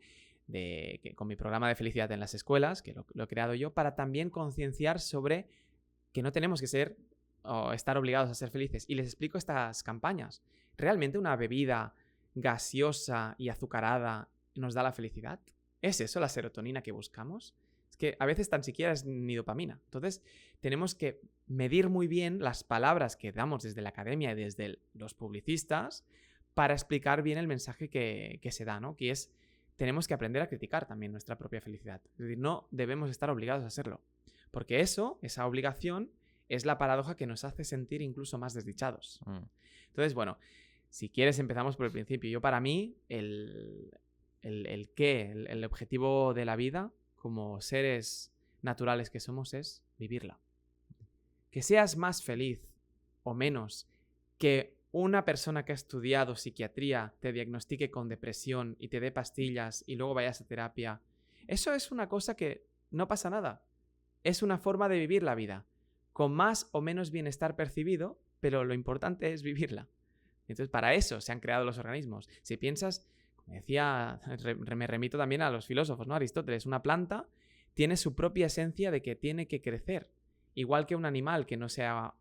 con mi programa de felicidad en las escuelas, que lo he creado yo, para también concienciar sobre que no tenemos que ser o estar obligados a ser felices. Y les explico estas campañas. ¿Realmente una bebida gaseosa y azucarada nos da la felicidad? ¿Es eso la serotonina que buscamos? Es que a veces tan siquiera es ni dopamina. Entonces, tenemos que medir muy bien las palabras que damos desde la academia y desde los publicistas para explicar bien el mensaje que se da, ¿no? Que es, tenemos que aprender a criticar también nuestra propia felicidad. Es decir, no debemos estar obligados a hacerlo. Porque esa obligación, es la paradoja que nos hace sentir incluso más desdichados. Entonces, bueno, si quieres empezamos por el principio. Yo para mí, el objetivo de la vida, como seres naturales que somos, es vivirla. Que seas más feliz o menos, que una persona que ha estudiado psiquiatría te diagnostique con depresión y te dé pastillas y luego vayas a terapia, eso es una cosa que no pasa nada. Es una forma de vivir la vida, con más o menos bienestar percibido, pero lo importante es vivirla. Entonces, para eso se han creado los organismos. Si piensas, como decía, me remito también a los filósofos, ¿no? Aristóteles, una planta tiene su propia esencia de que tiene que crecer. Igual que un animal que no sea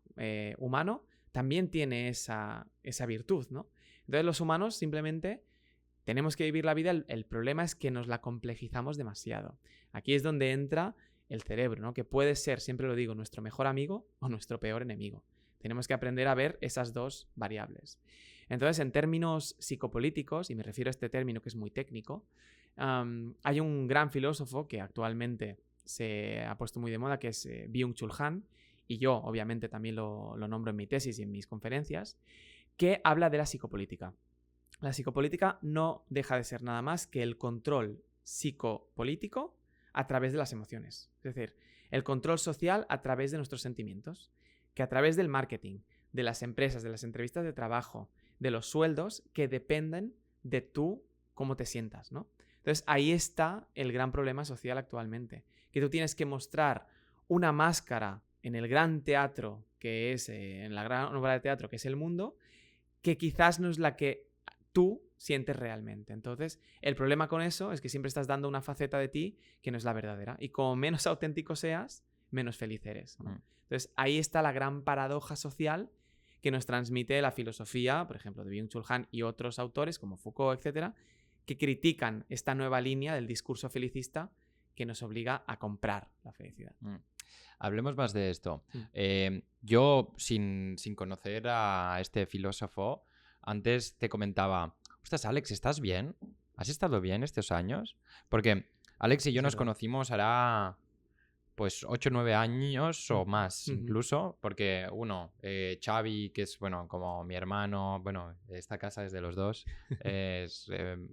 humano, también tiene esa virtud, ¿no? Entonces, los humanos simplemente tenemos que vivir la vida. El problema es que nos la complejizamos demasiado. Aquí es donde entra el cerebro, ¿no? Que puede ser, siempre lo digo, nuestro mejor amigo o nuestro peor enemigo. Tenemos que aprender a ver esas dos variables. Entonces, en términos psicopolíticos, y me refiero a este término que es muy técnico, hay un gran filósofo que actualmente se ha puesto muy de moda, que es Byung-Chul Han, y yo obviamente también lo nombro en mi tesis y en mis conferencias, que habla de la psicopolítica. La psicopolítica no deja de ser nada más que el control psicopolítico a través de las emociones. Es decir, el control social a través de nuestros sentimientos, que a través del marketing, de las empresas, de las entrevistas de trabajo, de los sueldos que dependen de tú cómo te sientas, ¿no? Entonces ahí está el gran problema social actualmente, que tú tienes que mostrar una máscara en el gran teatro que es, en la gran obra de teatro que es el mundo, que quizás no es la que tú sientes realmente. Entonces, el problema con eso es que siempre estás dando una faceta de ti que no es la verdadera. Y como menos auténtico seas, menos feliz eres, ¿no? Entonces, ahí está la gran paradoja social que nos transmite la filosofía, por ejemplo, de Byung-Chul Han y otros autores como Foucault, etcétera, que critican esta nueva línea del discurso felicista que nos obliga a comprar la felicidad. Hablemos más de esto. Yo, sin conocer a este filósofo, antes te comentaba, ostras, Alex, ¿estás bien? ¿Has estado bien estos años? Porque Alex y yo nos conocimos hará pues 8 o 9 años o más incluso, porque Xavi, que es, bueno, como mi hermano, bueno, esta casa es de los dos, es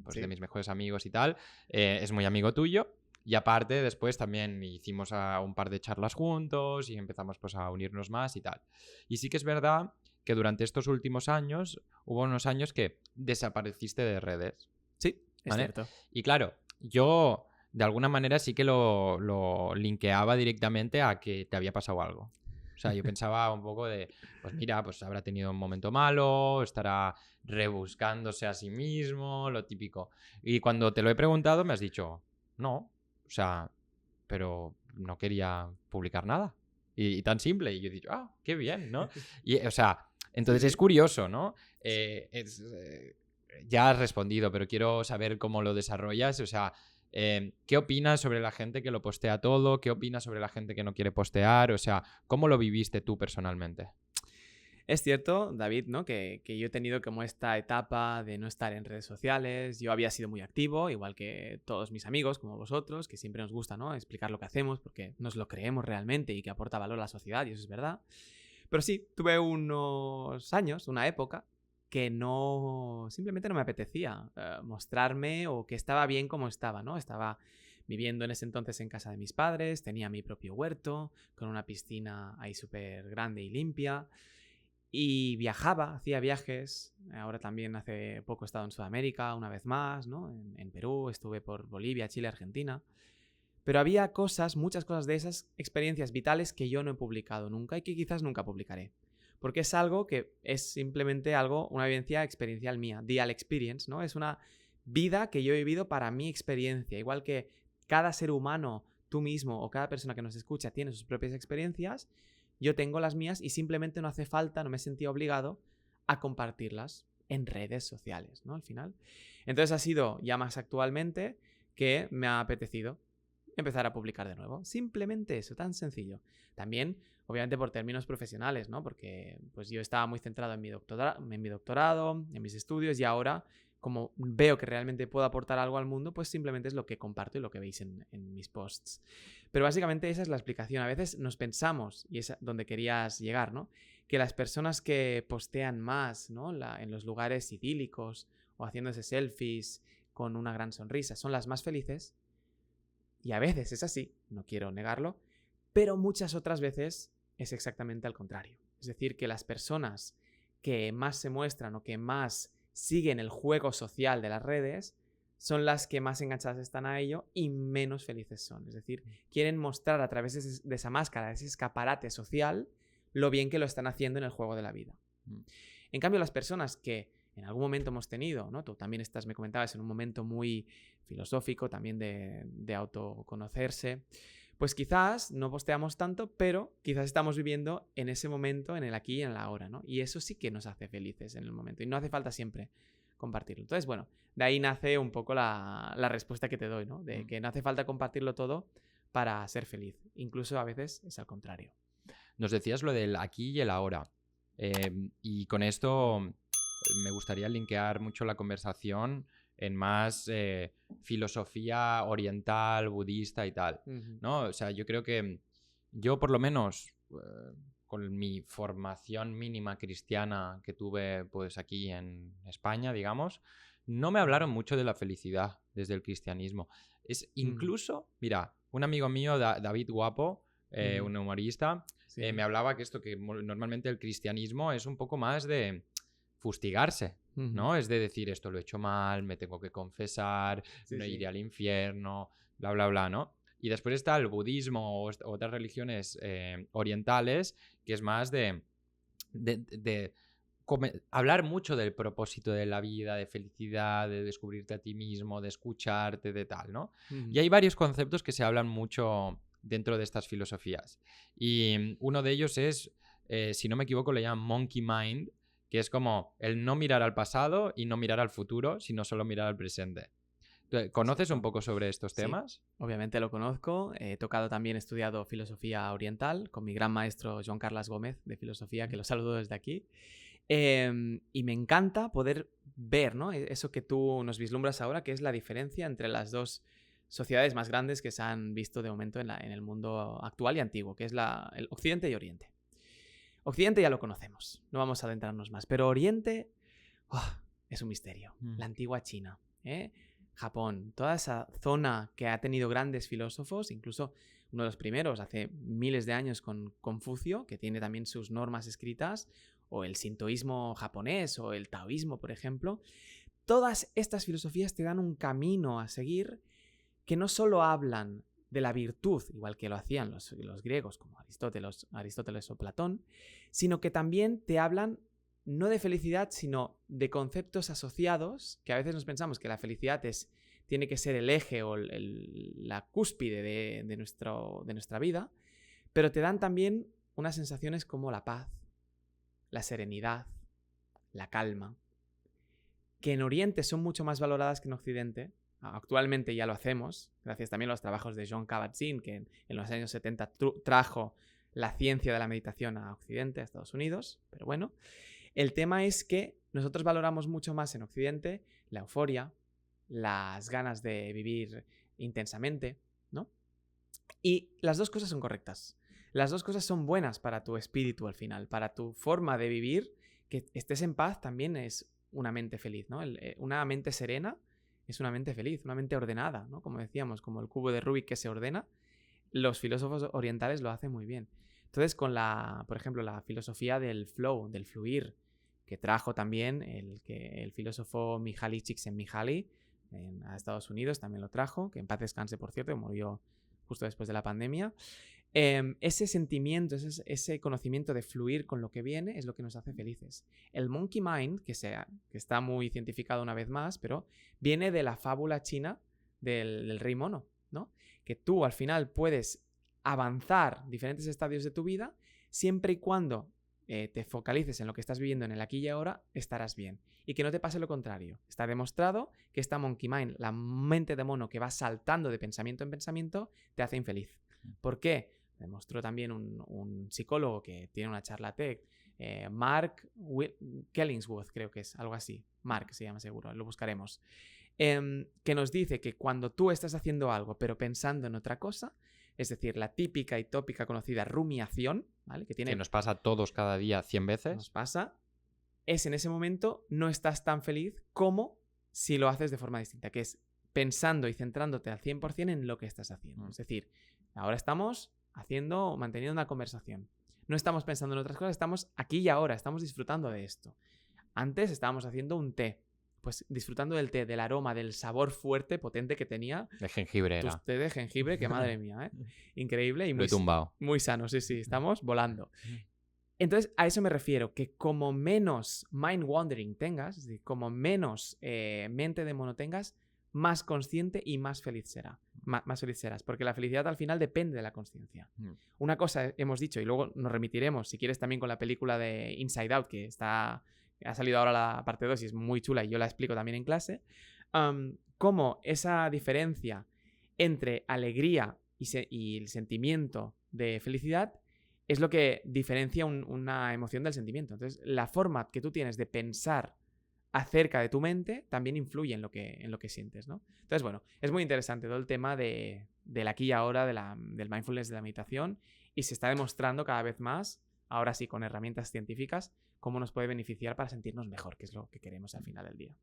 pues de mis mejores amigos y tal, es muy amigo tuyo. Y aparte, después también hicimos un par de charlas juntos y empezamos pues a unirnos más y tal. Y sí que es verdad que durante estos últimos años hubo unos años que desapareciste de redes. Sí, ¿vale? Es cierto. Y claro, yo de alguna manera sí que lo linkeaba directamente a que te había pasado algo. O sea, yo pensaba un poco de, pues mira, pues habrá tenido un momento malo, estará rebuscándose a sí mismo, lo típico. Y cuando te lo he preguntado me has dicho, no, o sea, pero no quería publicar nada. Y tan simple. Y yo he dicho, qué bien, ¿no? Y, o sea, entonces es curioso, ¿no? Ya has respondido, pero quiero saber cómo lo desarrollas. O sea, ¿qué opinas sobre la gente que lo postea todo? ¿Qué opinas sobre la gente que no quiere postear? O sea, ¿cómo lo viviste tú personalmente? Es cierto, David, ¿no? Que yo he tenido como esta etapa de no estar en redes sociales. Yo había sido muy activo, igual que todos mis amigos, como vosotros, que siempre nos gusta, ¿no? Explicar lo que hacemos porque nos lo creemos realmente y que aporta valor a la sociedad, y eso es verdad. Pero sí, tuve unos años, una época, que simplemente no me apetecía mostrarme o que estaba bien como estaba, ¿no? Estaba viviendo en ese entonces en casa de mis padres, tenía mi propio huerto, con una piscina ahí súper grande y limpia. Y viajaba, hacía viajes. Ahora también hace poco he estado en Sudamérica, una vez más, ¿no? En Perú, estuve por Bolivia, Chile, Argentina. Pero había muchas cosas de esas experiencias vitales que yo no he publicado nunca y que quizás nunca publicaré. Porque es algo que es simplemente una vivencia experiencial mía, dial experience, ¿no? Es una vida que yo he vivido para mi experiencia. Igual que cada ser humano, tú mismo o cada persona que nos escucha tiene sus propias experiencias, yo tengo las mías y simplemente no hace falta, no me he sentido obligado a compartirlas en redes sociales, ¿no? Al final. Entonces ha sido ya más actualmente que me ha apetecido empezar a publicar de nuevo. Simplemente eso, tan sencillo. También, obviamente, por términos profesionales, ¿no? Porque pues yo estaba muy centrado en mi doctorado, en mis estudios, y ahora, como veo que realmente puedo aportar algo al mundo, pues simplemente es lo que comparto y lo que veis en mis posts. Pero básicamente esa es la explicación. A veces nos pensamos, y es donde querías llegar, ¿no? Que las personas que postean más, ¿no? En los lugares idílicos o haciéndose selfies con una gran sonrisa son las más felices. Y a veces es así, no quiero negarlo, pero muchas otras veces es exactamente al contrario. Es decir, que las personas que más se muestran o que más siguen el juego social de las redes son las que más enganchadas están a ello y menos felices son. Es decir, quieren mostrar a través de esa máscara, de ese escaparate social, lo bien que lo están haciendo en el juego de la vida. En cambio, las personas que en algún momento hemos tenido, ¿no? Tú también me comentabas, en un momento muy filosófico, también de autoconocerse, pues quizás no posteamos tanto, pero quizás estamos viviendo en ese momento, en el aquí y en el ahora, ¿no? Y eso sí que nos hace felices en el momento, y no hace falta siempre compartirlo. Entonces, bueno, de ahí nace un poco la respuesta que te doy, ¿no? De que no hace falta compartirlo todo para ser feliz. Incluso a veces es al contrario. Nos decías lo del aquí y el ahora. Y con esto me gustaría linkear mucho la conversación en más filosofía oriental, budista y tal, ¿no? O sea, yo creo que yo por lo menos con mi formación mínima cristiana que tuve pues aquí en España, digamos, no me hablaron mucho de la felicidad desde el cristianismo. Es incluso, mira, un amigo mío, David Guapo, un humorista, me hablaba que normalmente el cristianismo es un poco más de fustigarse, ¿no? Es de decir, esto lo he hecho mal, me tengo que confesar, no iré al infierno, bla, bla, bla, ¿no? Y después está el budismo o otras religiones orientales, que es más de hablar mucho del propósito de la vida, de felicidad, de descubrirte a ti mismo, de escucharte, de tal, ¿no? Y hay varios conceptos que se hablan mucho dentro de estas filosofías. Y uno de ellos es, si no me equivoco, le llaman Monkey Mind, que es como el no mirar al pasado y no mirar al futuro, sino solo mirar al presente. ¿Conoces un poco sobre estos temas? Sí, obviamente lo conozco. He estudiado filosofía oriental con mi gran maestro Joan Carles Gómez de filosofía, que lo saludo desde aquí. Y me encanta poder ver, ¿no?, eso que tú nos vislumbras ahora, que es la diferencia entre las dos sociedades más grandes que se han visto de momento en el mundo actual y antiguo, que es el Occidente y Oriente. Occidente ya lo conocemos, no vamos a adentrarnos más, pero Oriente es un misterio. La antigua China, Japón, toda esa zona que ha tenido grandes filósofos, incluso uno de los primeros hace miles de años con Confucio, que tiene también sus normas escritas, o el sintoísmo japonés o el taoísmo, por ejemplo. Todas estas filosofías te dan un camino a seguir que no solo hablan de la virtud, igual que lo hacían los griegos como Aristóteles o Platón, sino que también te hablan no de felicidad, sino de conceptos asociados, que a veces nos pensamos que la felicidad tiene que ser el eje o la cúspide de nuestra vida, pero te dan también unas sensaciones como la paz, la serenidad, la calma, que en Oriente son mucho más valoradas que en Occidente. Actualmente ya lo hacemos, gracias también a los trabajos de Jon Kabat-Zinn, que en los años 70 trajo la ciencia de la meditación a Occidente, a Estados Unidos. Pero bueno, el tema es que nosotros valoramos mucho más en Occidente la euforia, las ganas de vivir intensamente, ¿no? Y las dos cosas son correctas. Las dos cosas son buenas para tu espíritu al final, para tu forma de vivir. Que estés en paz también es una mente feliz, ¿no? Una mente serena es una mente feliz, una mente ordenada, ¿no? Como decíamos, como el cubo de Rubik que se ordena. Los filósofos orientales lo hacen muy bien. Entonces, con por ejemplo, la filosofía del flow, del fluir, que trajo también el filósofo Mihaly Csikszentmihalyi a Estados Unidos, también lo trajo, que en paz descanse, por cierto, que murió justo después de la pandemia. Ese sentimiento, ese conocimiento de fluir con lo que viene es lo que nos hace felices. El Monkey Mind, que está muy cientificado una vez más, pero viene de la fábula china del rey mono, ¿no? Que tú al final puedes avanzar diferentes estadios de tu vida siempre y cuando te focalices en lo que estás viviendo en el aquí y ahora, estarás bien. Y que no te pase lo contrario. Está demostrado que esta Monkey Mind, la mente de mono que va saltando de pensamiento en pensamiento, te hace infeliz. ¿Por qué? Demostró también un psicólogo que tiene una charla TED, Mark Kellingsworth, creo que es, algo así. Mark se llama seguro, lo buscaremos. Que nos dice que cuando tú estás haciendo algo pero pensando en otra cosa, es decir, la típica y tópica conocida rumiación, ¿vale? Que nos pasa a todos cada día 100 veces. Nos pasa. Es en ese momento no estás tan feliz como si lo haces de forma distinta, que es pensando y centrándote al 100% en lo que estás haciendo. Es decir, ahora estamos manteniendo una conversación. No estamos pensando en otras cosas, estamos aquí y ahora, estamos disfrutando de esto. Antes estábamos haciendo un té. Pues disfrutando del té, del aroma, del sabor fuerte, potente que tenía. De jengibre era. Té de jengibre, que madre mía, ¿eh? Increíble y lo he tumbado. Muy sano, sí, estamos volando. Entonces, a eso me refiero, que como menos mind wandering tengas, es decir, como menos mente de mono tengas, más consciente y más feliz más feliz serás, porque la felicidad al final depende de la consciencia. Una cosa hemos dicho, y luego nos remitiremos, si quieres, también con la película de Inside Out, que ha salido ahora la parte 2 y es muy chula y yo la explico también en clase, cómo esa diferencia entre alegría y el sentimiento de felicidad es lo que diferencia una emoción del sentimiento. Entonces, la forma que tú tienes de pensar acerca de tu mente también influye en lo que sientes, ¿no? Entonces, bueno, es muy interesante todo el tema del aquí y ahora, del mindfulness, de la meditación, y se está demostrando cada vez más, ahora sí con herramientas científicas, cómo nos puede beneficiar para sentirnos mejor, que es lo que queremos al final del día.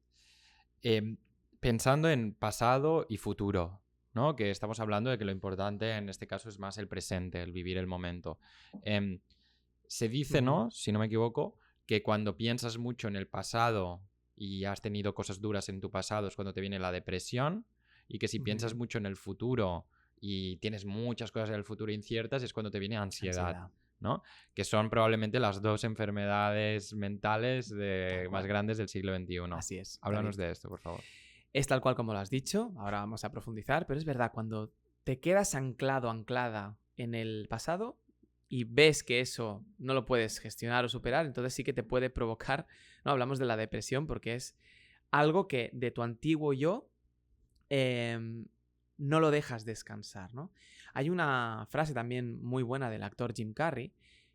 Pensando en pasado y futuro, ¿no? Que estamos hablando de que lo importante en este caso es más el presente, el vivir el momento. Se dice, ¿no? Si no me equivoco, que cuando piensas mucho en el pasado y has tenido cosas duras en tu pasado es cuando te viene la depresión, y que si piensas mucho en el futuro y tienes muchas cosas en el futuro inciertas, es cuando te viene ansiedad. ¿No? Que son probablemente las 2 enfermedades mentales más grandes del siglo XXI. Así es. Háblanos de esto, por favor. Es tal cual como lo has dicho, ahora vamos a profundizar, pero es verdad, cuando te quedas anclada en el pasado y ves que eso no lo puedes gestionar o superar, entonces sí que te puede provocar, no hablamos de la depresión porque es algo que de tu antiguo yo no lo dejas descansar, ¿no? Hay una frase también muy buena del actor Jim Carrey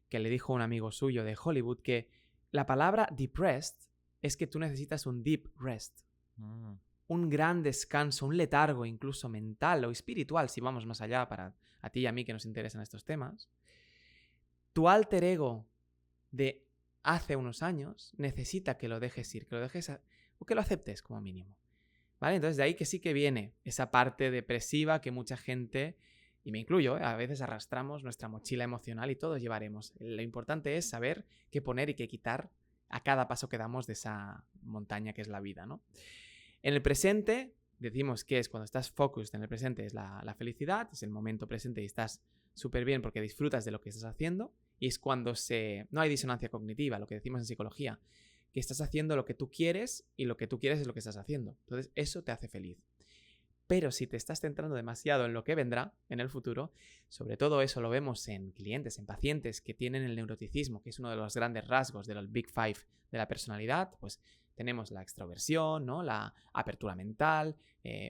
que le dijo a un amigo suyo de Hollywood que la palabra depressed es que tú necesitas un deep rest. Un gran descanso, un letargo incluso mental o espiritual, si vamos más allá para a ti y a mí que nos interesan estos temas. Tu alter ego de hace unos años necesita que lo dejes ir, que lo dejes o que lo aceptes como mínimo. ¿Vale? Entonces de ahí que sí que viene esa parte depresiva que mucha gente, y me incluyo, a veces arrastramos nuestra mochila emocional y todos llevaremos. Lo importante es saber qué poner y qué quitar a cada paso que damos de esa montaña que es la vida, ¿no? En el presente, decimos que es cuando estás focused en el presente, es la felicidad, es el momento presente y estás súper bien porque disfrutas de lo que estás haciendo, y es cuando no hay disonancia cognitiva, lo que decimos en psicología, que estás haciendo lo que tú quieres y lo que tú quieres es lo que estás haciendo. Entonces, eso te hace feliz. Pero si te estás centrando demasiado en lo que vendrá en el futuro, sobre todo eso lo vemos en clientes, en pacientes que tienen el neuroticismo, que es uno de los grandes rasgos de los Big Five de la personalidad, pues tenemos la extroversión, ¿no? La apertura mental,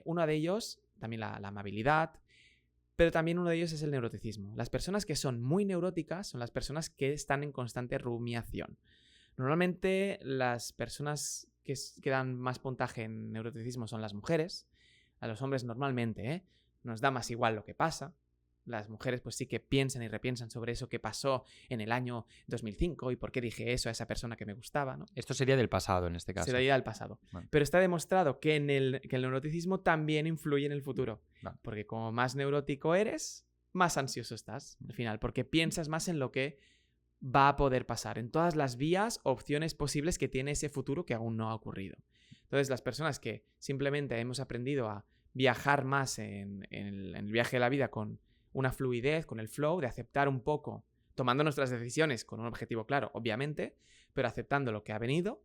uno de ellos, también la amabilidad, pero también uno de ellos es el neuroticismo. Las personas que son muy neuróticas son las personas que están en constante rumiación. Normalmente las personas que dan más puntaje en neuroticismo son las mujeres. A los hombres normalmente nos da más igual lo que pasa. Las mujeres pues sí que piensan y repiensan sobre eso que pasó en el año 2005 y por qué dije eso a esa persona que me gustaba, ¿no? Esto sería del pasado en este caso. Sería del pasado. Vale. Pero está demostrado que el neuroticismo también influye en el futuro. Vale. Porque como más neurótico eres, más ansioso estás al final, porque piensas más en lo que va a poder pasar, en todas las vías, opciones posibles que tiene ese futuro que aún no ha ocurrido. Entonces, las personas que simplemente hemos aprendido a viajar más en el viaje de la vida con una fluidez, con el flow, de aceptar un poco, tomando nuestras decisiones con un objetivo claro, obviamente, pero aceptando lo que ha venido,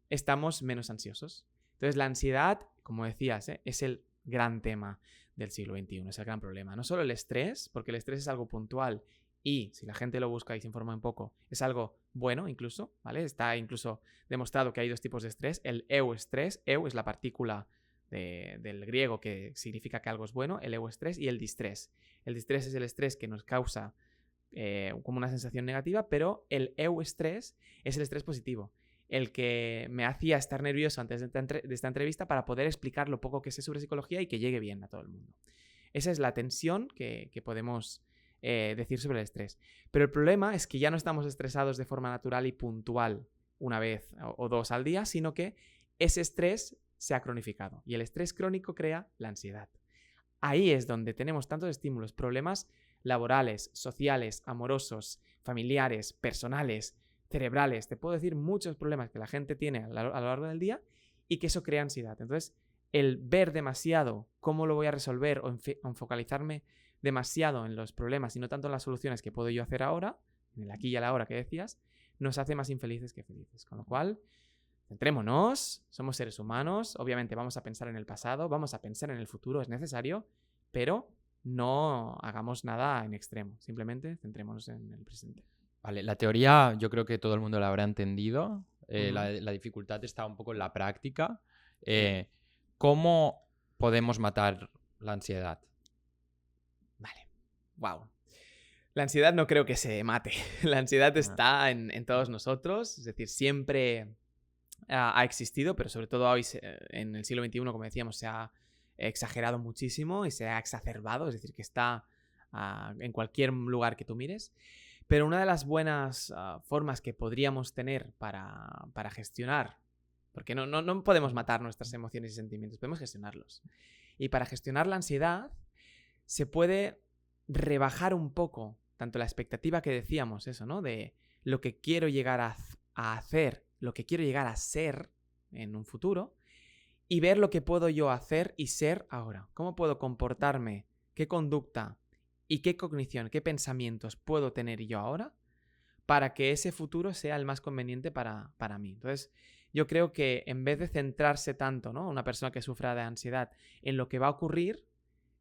estamos menos ansiosos. Entonces, la ansiedad, como decías, es el gran tema del siglo XXI, es el gran problema. No solo el estrés, porque el estrés es algo puntual y si la gente lo busca y se informa un poco, es algo bueno incluso, ¿vale? Está incluso demostrado que hay 2 tipos de estrés. El euestrés, eu es la partícula del griego que significa que algo es bueno, el euestrés, y el distrés. El distrés es el estrés que nos causa como una sensación negativa, pero el euestrés es el estrés positivo, el que me hacía estar nervioso antes de esta entrevista para poder explicar lo poco que sé sobre psicología y que llegue bien a todo el mundo. Esa es la tensión que podemos decir sobre el estrés. Pero el problema es que ya no estamos estresados de forma natural y puntual una vez o 2 al día, sino que ese estrés se ha cronificado y el estrés crónico crea la ansiedad. Ahí es donde tenemos tantos estímulos, problemas laborales, sociales, amorosos, familiares, personales, cerebrales. Te puedo decir muchos problemas que la gente tiene a lo largo del día y que eso crea ansiedad. Entonces, el ver demasiado cómo lo voy a resolver o focalizarme demasiado en los problemas y no tanto en las soluciones que puedo yo hacer ahora, en el aquí y a la hora que decías, nos hace más infelices que felices. Con lo cual, centrémonos, somos seres humanos, obviamente vamos a pensar en el pasado, vamos a pensar en el futuro, es necesario, pero no hagamos nada en extremo, simplemente centrémonos en el presente. Vale, la teoría yo creo que todo el mundo la habrá entendido, la dificultad está un poco en la práctica. ¿Cómo podemos matar la ansiedad? Vale, wow. La ansiedad no creo que se mate. La ansiedad está en todos nosotros, es decir, siempre ha existido, pero sobre todo hoy en el siglo XXI, como decíamos, se ha exagerado muchísimo y se ha exacerbado, es decir, que está en cualquier lugar que tú mires. Pero una de las buenas formas que podríamos tener para gestionar, porque no podemos matar nuestras emociones y sentimientos, podemos gestionarlos. Y para gestionar la ansiedad se puede rebajar un poco tanto la expectativa que decíamos, eso, ¿no? De lo que quiero llegar a hacer, lo que quiero llegar a ser en un futuro, y ver lo que puedo yo hacer y ser ahora. ¿Cómo puedo comportarme qué conducta y qué cognición, qué pensamientos puedo tener yo ahora para que ese futuro sea el más conveniente para mí. Entonces, yo creo que en vez de centrarse tanto, ¿no? Una persona que sufra de ansiedad en lo que va a ocurrir,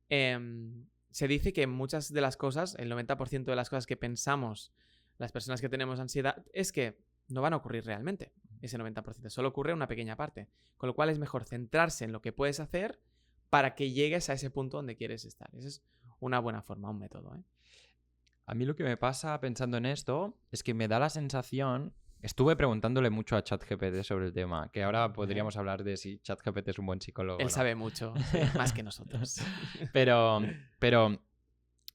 se dice que muchas de las cosas, el 90% de las cosas que pensamos las personas que tenemos ansiedad, es que no van a ocurrir realmente, ese 90%. Solo ocurre una pequeña parte. Con lo cual es mejor centrarse en lo que puedes hacer para que llegues a ese punto donde quieres estar. Esa es una buena forma, un método, ¿eh? A mí lo que me pasa pensando en esto es que me da la sensación... Estuve preguntándole mucho a ChatGPT sobre el tema, que ahora podríamos hablar de si ChatGPT es un buen psicólogo. Él o no. sabe mucho, sí, más que nosotros. Pero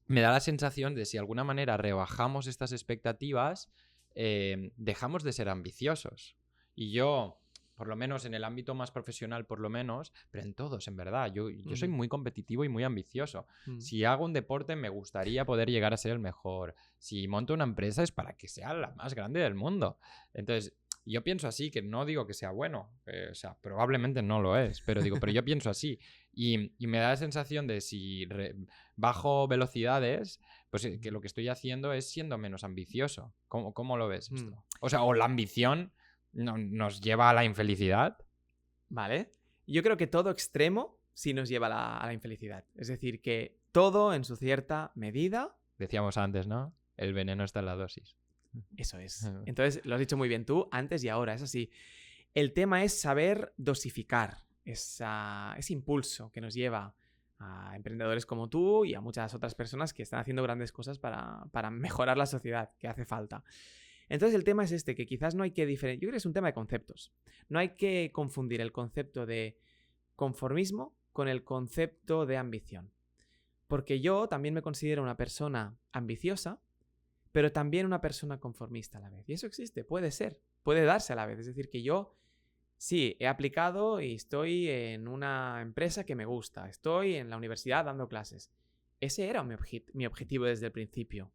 me da la sensación de si de alguna manera rebajamos estas expectativas, dejamos de ser ambiciosos. Y yo, por lo menos en el ámbito más profesional, por lo menos, pero en todos, en verdad, yo soy muy competitivo y muy ambicioso. Si hago un deporte, me gustaría poder llegar a ser el mejor. Si monto una empresa, es para que sea la más grande del mundo. Entonces, yo pienso así, que no digo que sea bueno, o sea, probablemente no lo es, pero yo pienso así. Y me da la sensación de si bajo velocidades, pues que lo que estoy haciendo es siendo menos ambicioso. ¿Cómo lo ves esto? O sea, o la ambición nos lleva a la infelicidad. Vale. Yo creo que todo extremo sí nos lleva a la infelicidad. Es decir, que todo en su cierta medida... Decíamos antes, ¿no? El veneno está en la dosis. Eso es. Entonces, lo has dicho muy bien tú, antes y ahora, es así. El tema es saber dosificar ese impulso que nos lleva a emprendedores como tú y a muchas otras personas que están haciendo grandes cosas para mejorar la sociedad, que hace falta. Entonces el tema es este, que quizás no hay que diferenciar. Yo creo que es un tema de conceptos. No hay que confundir el concepto de conformismo con el concepto de ambición. Porque yo también me considero una persona ambiciosa, pero también una persona conformista a la vez. Y eso existe, puede ser, puede darse a la vez. Es decir, que yo sí, he aplicado y estoy en una empresa que me gusta, estoy en la universidad dando clases. Ese era mi objetivo desde el principio.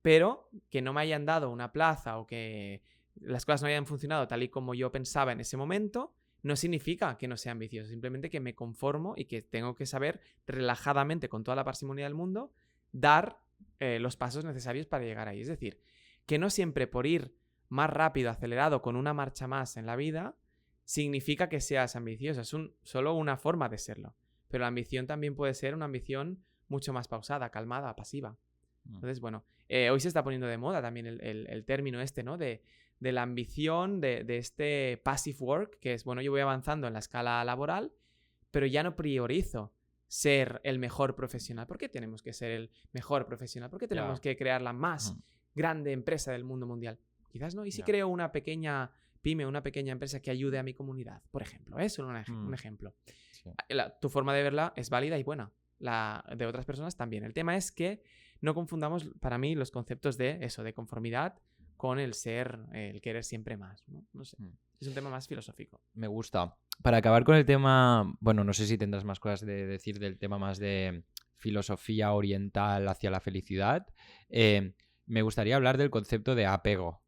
Pero que no me hayan dado una plaza o que las cosas no hayan funcionado tal y como yo pensaba en ese momento, no significa que no sea ambicioso, simplemente que me conformo y que tengo que saber relajadamente, con toda la parsimonia del mundo, dar los pasos necesarios para llegar ahí. Es decir, que no siempre por ir más rápido, acelerado, con una marcha más en la vida, significa que seas ambicioso. Es solo una forma de serlo. Pero la ambición también puede ser una ambición mucho más pausada, calmada, pasiva. Entonces, bueno, hoy se está poniendo de moda también el término este, ¿no? De la ambición, de este passive work, que es, bueno, yo voy avanzando en la escala laboral, pero ya no priorizo ser el mejor profesional. ¿Por qué tenemos que ser el mejor profesional? ¿Por qué tenemos que crear la más grande empresa del mundo mundial? Quizás no. ¿Y si creo una pequeña pyme, una pequeña empresa que ayude a mi comunidad? Por ejemplo, es un ejemplo. Sí. Tu forma de verla es válida y buena. La de otras personas también. El tema es que no confundamos, para mí, los conceptos de eso, de conformidad, con el querer siempre más, ¿no? No sé. Es un tema más filosófico. Me gusta. Para acabar con el tema, bueno, no sé si tendrás más cosas de decir del tema más de filosofía oriental hacia la felicidad. Me gustaría hablar del concepto de apego.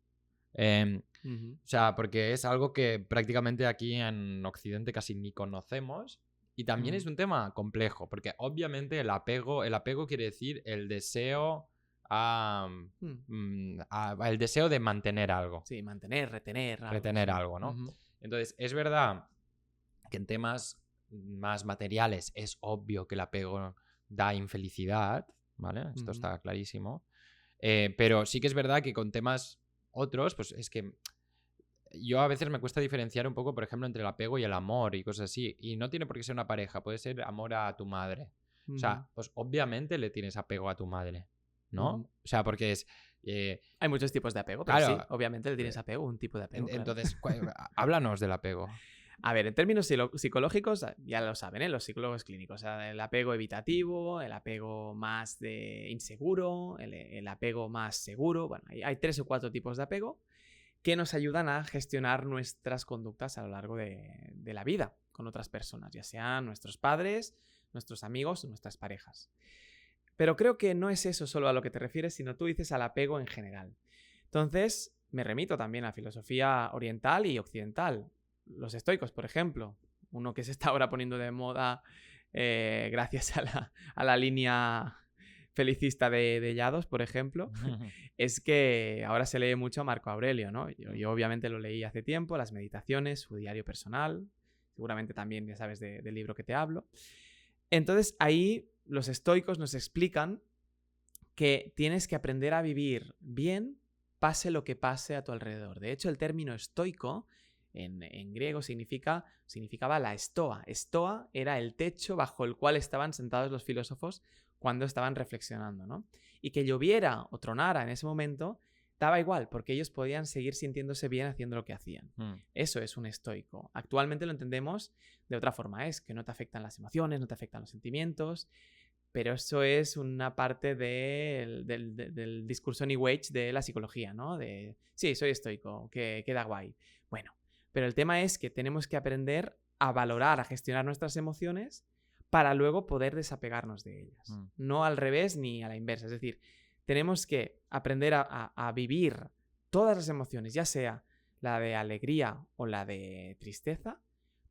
O sea, porque es algo que prácticamente aquí en Occidente casi ni conocemos. Y también es un tema complejo, porque obviamente el apego quiere decir el deseo el deseo de mantener algo. Sí, mantener, retener algo. Retener algo, ¿no? Entonces, es verdad que en temas más materiales es obvio que el apego da infelicidad, ¿vale? Esto está clarísimo. Pero sí que es verdad que con temas otros, pues es que yo a veces me cuesta diferenciar un poco, por ejemplo, entre el apego y el amor y cosas así. Y no tiene por qué ser una pareja, puede ser amor a tu madre. O sea, pues obviamente le tienes apego a tu madre, ¿no? O sea, porque es... Hay muchos tipos de apego, pero claro, sí, obviamente le tienes apego, un tipo de apego. Entonces, háblanos del apego. A ver, en términos psicológicos, ya lo saben, los psicólogos clínicos. O sea, el apego evitativo, el apego más inseguro, el apego más seguro. Bueno, hay 3 o 4 tipos de apego que nos ayudan a gestionar nuestras conductas a lo largo de la vida con otras personas, ya sean nuestros padres, nuestros amigos o nuestras parejas. Pero creo que no es eso solo a lo que te refieres, sino tú dices al apego en general. Entonces, me remito también a filosofía oriental y occidental. Los estoicos, por ejemplo, uno que se está ahora poniendo de moda gracias a la línea felicista de Llados, por ejemplo, es que ahora se lee mucho a Marco Aurelio, ¿no? Yo obviamente lo leí hace tiempo, las meditaciones, su diario personal, seguramente también ya sabes del libro que te hablo. Entonces ahí los estoicos nos explican que tienes que aprender a vivir bien, pase lo que pase a tu alrededor. De hecho, el término estoico en griego significaba la estoa. Estoa era el techo bajo el cual estaban sentados los filósofos cuando estaban reflexionando, ¿no? Y que lloviera o tronara en ese momento daba igual, porque ellos podían seguir sintiéndose bien haciendo lo que hacían. Eso es un estoico. Actualmente lo entendemos de otra forma, es que no te afectan las emociones, no te afectan los sentimientos, pero eso es una parte del discurso New Age de la psicología, ¿no? De, sí, soy estoico, que queda guay. Bueno, pero el tema es que tenemos que aprender a valorar, a gestionar nuestras emociones para luego poder desapegarnos de ellas. No al revés ni a la inversa. Es decir, tenemos que aprender a vivir todas las emociones, ya sea la de alegría o la de tristeza,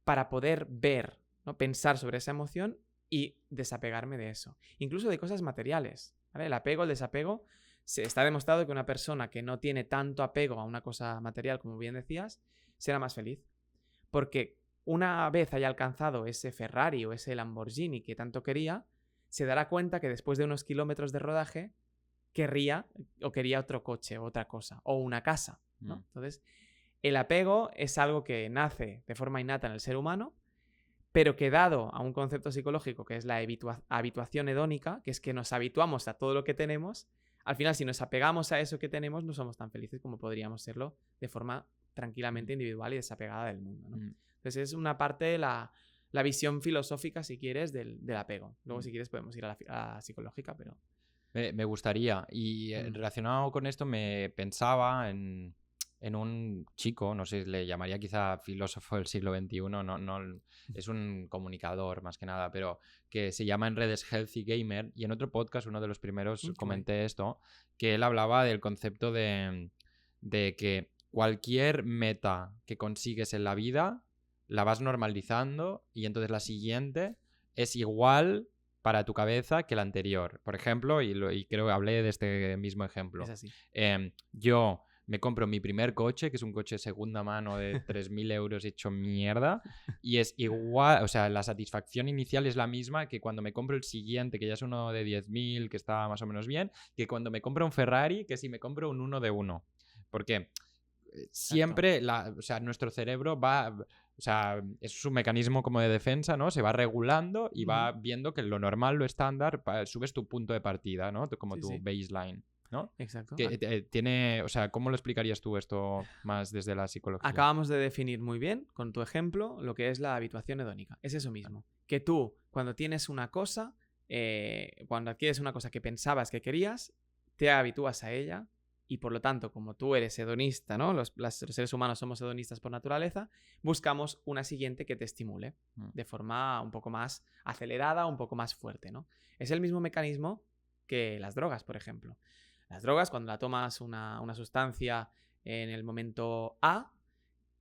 para poder ver, ¿no? Pensar sobre esa emoción y desapegarme de eso. Incluso de cosas materiales, ¿vale? El apego, el desapego, está demostrado que una persona que no tiene tanto apego a una cosa material, como bien decías, será más feliz. Porque una vez haya alcanzado ese Ferrari o ese Lamborghini que tanto quería, se dará cuenta que después de unos kilómetros de rodaje quería otro coche o otra cosa, o una casa, ¿no? Entonces, el apego es algo que nace de forma innata en el ser humano, pero que dado a un concepto psicológico que es la habituación hedónica, que es que nos habituamos a todo lo que tenemos, al final si nos apegamos a eso que tenemos no somos tan felices como podríamos serlo de forma tranquilamente individual y desapegada del mundo, ¿no? Entonces es una parte de la visión filosófica, si quieres, del apego. Luego si quieres podemos ir a la psicológica, pero... Me gustaría. Y relacionado con esto me pensaba en un chico, no sé, le llamaría quizá filósofo del siglo XXI, no, es un comunicador más que nada, pero que se llama en redes Healthy Gamer, y en otro podcast, uno de los primeros, comenté esto, que él hablaba del concepto de que cualquier meta que consigues en la vida la vas normalizando y entonces la siguiente es igual para tu cabeza que la anterior. Por ejemplo, y creo que hablé de este mismo ejemplo. Es así. Yo me compro mi primer coche, que es un coche de segunda mano de 3.000 euros hecho mierda, y es igual, o sea, la satisfacción inicial es la misma que cuando me compro el siguiente, que ya es uno de 10.000, que está más o menos bien, que cuando me compro un Ferrari, que si me compro un 1 de 1. Porque siempre, o sea, nuestro cerebro va... O sea, es un mecanismo como de defensa, ¿no? Se va regulando y va viendo que lo normal, lo estándar, subes tu punto de partida, ¿no? Como tu baseline, ¿no? Exacto. Que tiene, o sea, ¿cómo lo explicarías tú esto más desde la psicología? Acabamos de definir muy bien, con tu ejemplo, lo que es la habituación hedónica. Es eso mismo. Que tú, cuando tienes una cosa, cuando adquieres una cosa que pensabas que querías, te habitúas a ella. Y por lo tanto, como tú eres hedonista, ¿no? Los seres humanos somos hedonistas por naturaleza, buscamos una siguiente que te estimule de forma un poco más acelerada, un poco más fuerte, ¿no? Es el mismo mecanismo que las drogas, por ejemplo. Las drogas, cuando la tomas una sustancia en el momento A,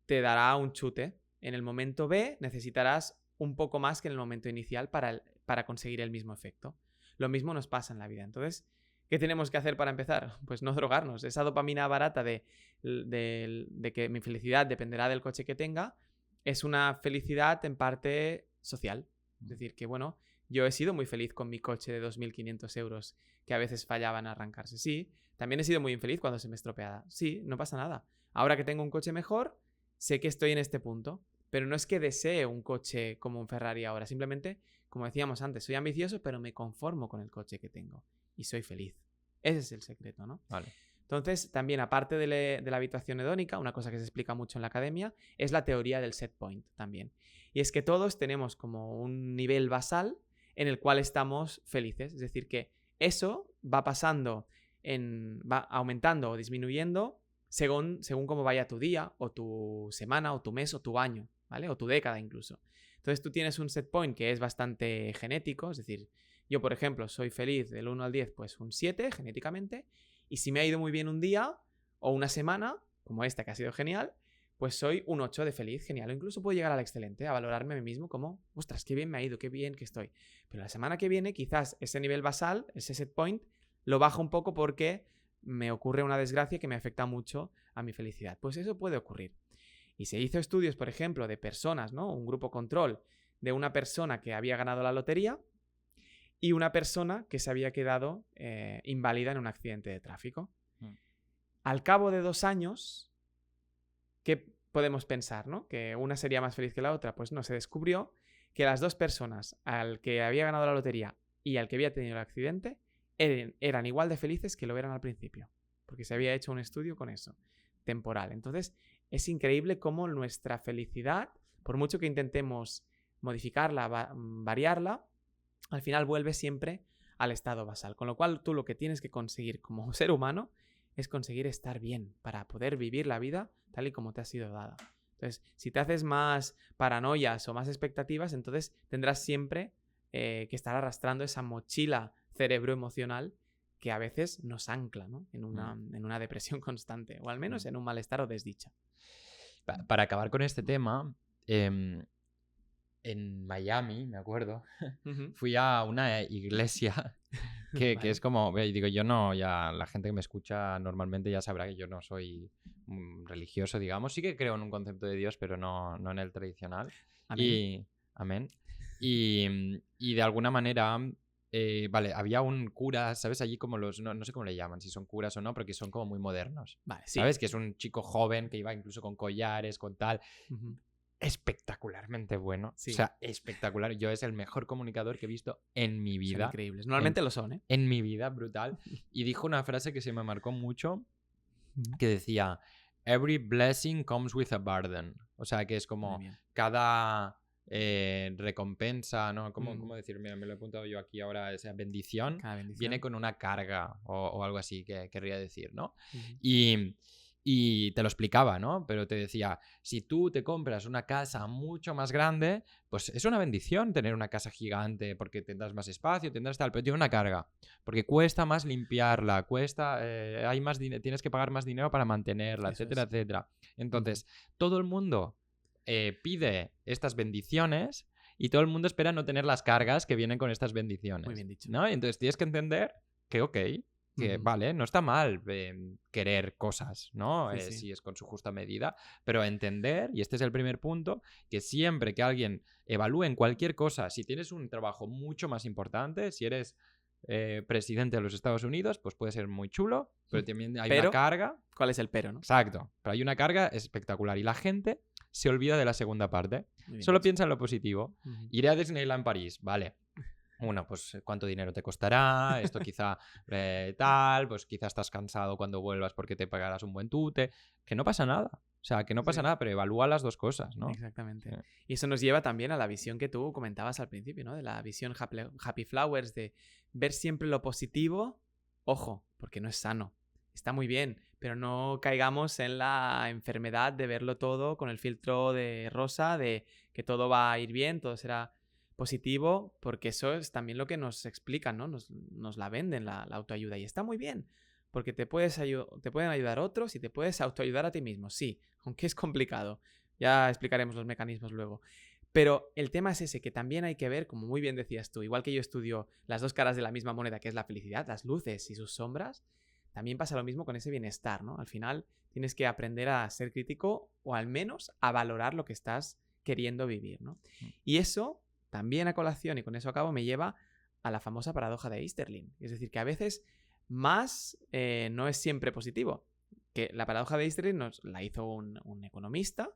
te dará un chute. En el momento B necesitarás un poco más que en el momento inicial para conseguir el mismo efecto. Lo mismo nos pasa en la vida. Entonces, ¿qué tenemos que hacer para empezar? Pues no drogarnos. Esa dopamina barata de que mi felicidad dependerá del coche que tenga es una felicidad en parte social. Es decir, que bueno, yo he sido muy feliz con mi coche de 2.500 euros que a veces fallaba en arrancarse. Sí, también he sido muy infeliz cuando se me estropeaba. Sí, no pasa nada. Ahora que tengo un coche mejor, sé que estoy en este punto. Pero no es que desee un coche como un Ferrari ahora. Simplemente, como decíamos antes, soy ambicioso, pero me conformo con el coche que tengo. Y soy feliz. Ese es el secreto, ¿no? Vale. Entonces, también, aparte de la habituación hedónica, una cosa que se explica mucho en la academia es la teoría del set point también. Y es que todos tenemos como un nivel basal en el cual estamos felices. Es decir, que eso va pasando, va aumentando o disminuyendo según cómo vaya tu día, o tu semana, o tu mes, o tu año, ¿vale? O tu década incluso. Entonces tú tienes un set point que es bastante genético, es decir, yo, por ejemplo, soy feliz del 1 al 10, pues un 7 genéticamente, y si me ha ido muy bien un día o una semana, como esta que ha sido genial, pues soy un 8 de feliz, genial. O incluso puedo llegar al excelente, a valorarme a mí mismo como, ostras, qué bien me ha ido, qué bien que estoy. Pero la semana que viene quizás ese nivel basal, ese set point, lo bajo un poco porque me ocurre una desgracia que me afecta mucho a mi felicidad. Pues eso puede ocurrir. Y se hizo estudios, por ejemplo, de personas, ¿no? Un grupo control de una persona que había ganado la lotería y una persona que se había quedado inválida en un accidente de tráfico. Al cabo de 2 años, ¿qué podemos pensar, no? ¿Que una sería más feliz que la otra? Pues no, se descubrió que las 2 personas, al que había ganado la lotería y al que había tenido el accidente, eran igual de felices que lo eran al principio, porque se había hecho un estudio con eso, temporal. Entonces, es increíble cómo nuestra felicidad, por mucho que intentemos modificarla, variarla, al final vuelve siempre al estado basal. Con lo cual, tú lo que tienes que conseguir como ser humano es conseguir estar bien para poder vivir la vida tal y como te ha sido dada. Entonces, si te haces más paranoias o más expectativas, entonces tendrás siempre que estar arrastrando esa mochila cerebro-emocional que a veces nos ancla, ¿no? en una depresión constante, o al menos en un malestar o desdicha. Para acabar con este tema, en Miami, me acuerdo, fui a una iglesia que es como, digo, yo no, ya la gente que me escucha normalmente ya sabrá que yo no soy religioso, digamos. Sí que creo en un concepto de Dios, pero no en el tradicional. Amén. Y de alguna manera, vale, había un cura, ¿sabes? Allí como los, no sé cómo le llaman, si son curas o no, pero que son como muy modernos. Vale, sí. ¿Sabes? Que es un chico joven que iba incluso con collares, con tal. Espectacularmente bueno. Sí. O sea, espectacular. Yo es el mejor comunicador que he visto en mi vida. Son increíbles. Normalmente lo son, ¿eh? En mi vida, brutal. Y dijo una frase que se me marcó mucho, que decía, every blessing comes with a burden. O sea, que es como cada recompensa, ¿no? ¿Cómo decir? Mira, me lo he apuntado yo aquí ahora, esa bendición viene con una carga o algo así que querría decir, ¿no? Y te lo explicaba, ¿no? Pero te decía, si tú te compras una casa mucho más grande, pues es una bendición tener una casa gigante porque tendrás más espacio, tendrás tal, pero tiene una carga, porque cuesta más limpiarla, hay más tienes que pagar más dinero para mantenerla, etcétera, etcétera. Entonces, todo el mundo pide estas bendiciones y todo el mundo espera no tener las cargas que vienen con estas bendiciones. Muy bien dicho. ¿No? Y entonces tienes que entender que, ok, que vale, no está mal querer cosas, ¿no? Sí. Si es con su justa medida, pero entender, y este es el primer punto, que siempre que alguien evalúe en cualquier cosa, si tienes un trabajo mucho más importante, si eres presidente de los Estados Unidos, pues puede ser muy chulo, pero también hay una carga. ¿Cuál es el pero, no? Exacto, pero hay una carga espectacular y la gente se olvida de la segunda parte. Solo piensa en lo positivo. Iré a Disneyland París, vale. Bueno, pues cuánto dinero te costará, esto quizá tal, pues quizá estás cansado cuando vuelvas porque te pagarás un buen tute, que no pasa nada, o sea, que no pasa nada, pero evalúa las dos cosas, ¿no? Exactamente. Y eso nos lleva también a la visión que tú comentabas al principio, ¿no? De la visión Happy Flowers, de ver siempre lo positivo, ojo, porque no es sano, está muy bien, pero no caigamos en la enfermedad de verlo todo con el filtro de rosa, de que todo va a ir bien, todo será positivo, porque eso es también lo que nos explican, ¿no? Nos la venden, la autoayuda, y está muy bien, porque te pueden ayudar otros y te puedes autoayudar a ti mismo, sí, aunque es complicado, ya explicaremos los mecanismos luego, pero el tema es ese, que también hay que ver, como muy bien decías tú, igual que yo estudio las dos caras de la misma moneda, que es la felicidad, las luces y sus sombras, también pasa lo mismo con ese bienestar, ¿no? Al final tienes que aprender a ser crítico o al menos a valorar lo que estás queriendo vivir, ¿no? Y eso también a colación, y con eso acabo, me lleva a la famosa paradoja de Easterlin. Es decir, que a veces más no es siempre positivo. Que la paradoja de Easterlin nos la hizo un economista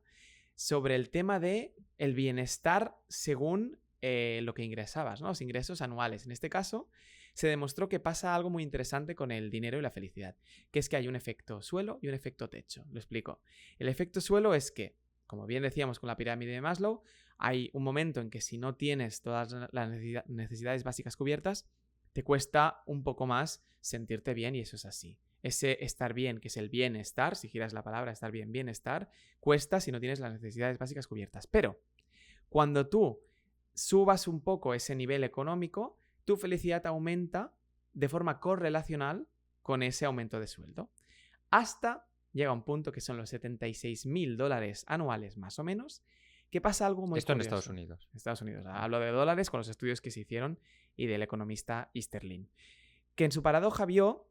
sobre el tema de el bienestar según lo que ingresabas, ¿no? Los ingresos anuales. En este caso, se demostró que pasa algo muy interesante con el dinero y la felicidad, que es que hay un efecto suelo y un efecto techo. Lo explico. El efecto suelo es que, como bien decíamos con la pirámide de Maslow, hay un momento en que si no tienes todas las necesidades básicas cubiertas, te cuesta un poco más sentirte bien, y eso es así. Ese estar bien, que es el bienestar, si giras la palabra estar bien, bienestar, cuesta si no tienes las necesidades básicas cubiertas. Pero cuando tú subas un poco ese nivel económico, tu felicidad aumenta de forma correlacional con ese aumento de sueldo. Hasta llega a un punto que son los $76.000 anuales más o menos, que pasa algo muy Esto en curioso. Estados Unidos. Estados Unidos. Hablo de dólares con los estudios que se hicieron y del economista Easterlin, que en su paradoja vio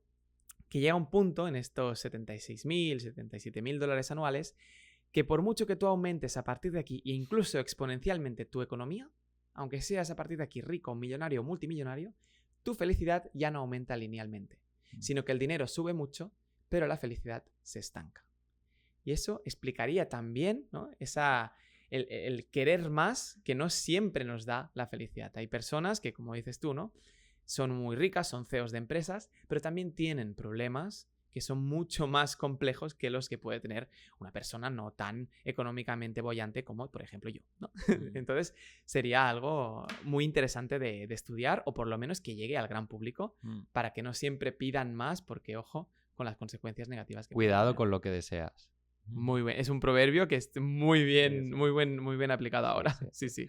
que llega un punto en estos $76.000, $77.000 anuales, que por mucho que tú aumentes a partir de aquí e incluso exponencialmente tu economía, aunque seas a partir de aquí rico, millonario o multimillonario, tu felicidad ya no aumenta linealmente, sino que el dinero sube mucho, pero la felicidad se estanca. Y eso explicaría también, ¿no?, el querer más, que no siempre nos da la felicidad. Hay personas que, como dices tú, ¿no?, son muy ricas, son CEOs de empresas, pero también tienen problemas que son mucho más complejos que los que puede tener una persona no tan económicamente boyante como, por ejemplo, yo, ¿no? Entonces, sería algo muy interesante de estudiar, o por lo menos que llegue al gran público, para que no siempre pidan más, porque, ojo, con las consecuencias negativas que Cuidado puede tener. con lo que deseas. Muy bien. Es un proverbio que es muy bien, muy bien aplicado ahora. Sí, sí.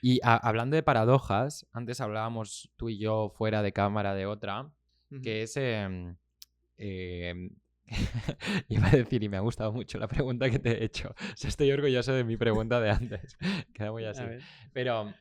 Y hablando de paradojas, antes hablábamos tú y yo fuera de cámara de otra, que es... iba a decir, y me ha gustado mucho la pregunta que te he hecho. O sea, estoy orgulloso de mi pregunta de antes. Queda muy así. Pero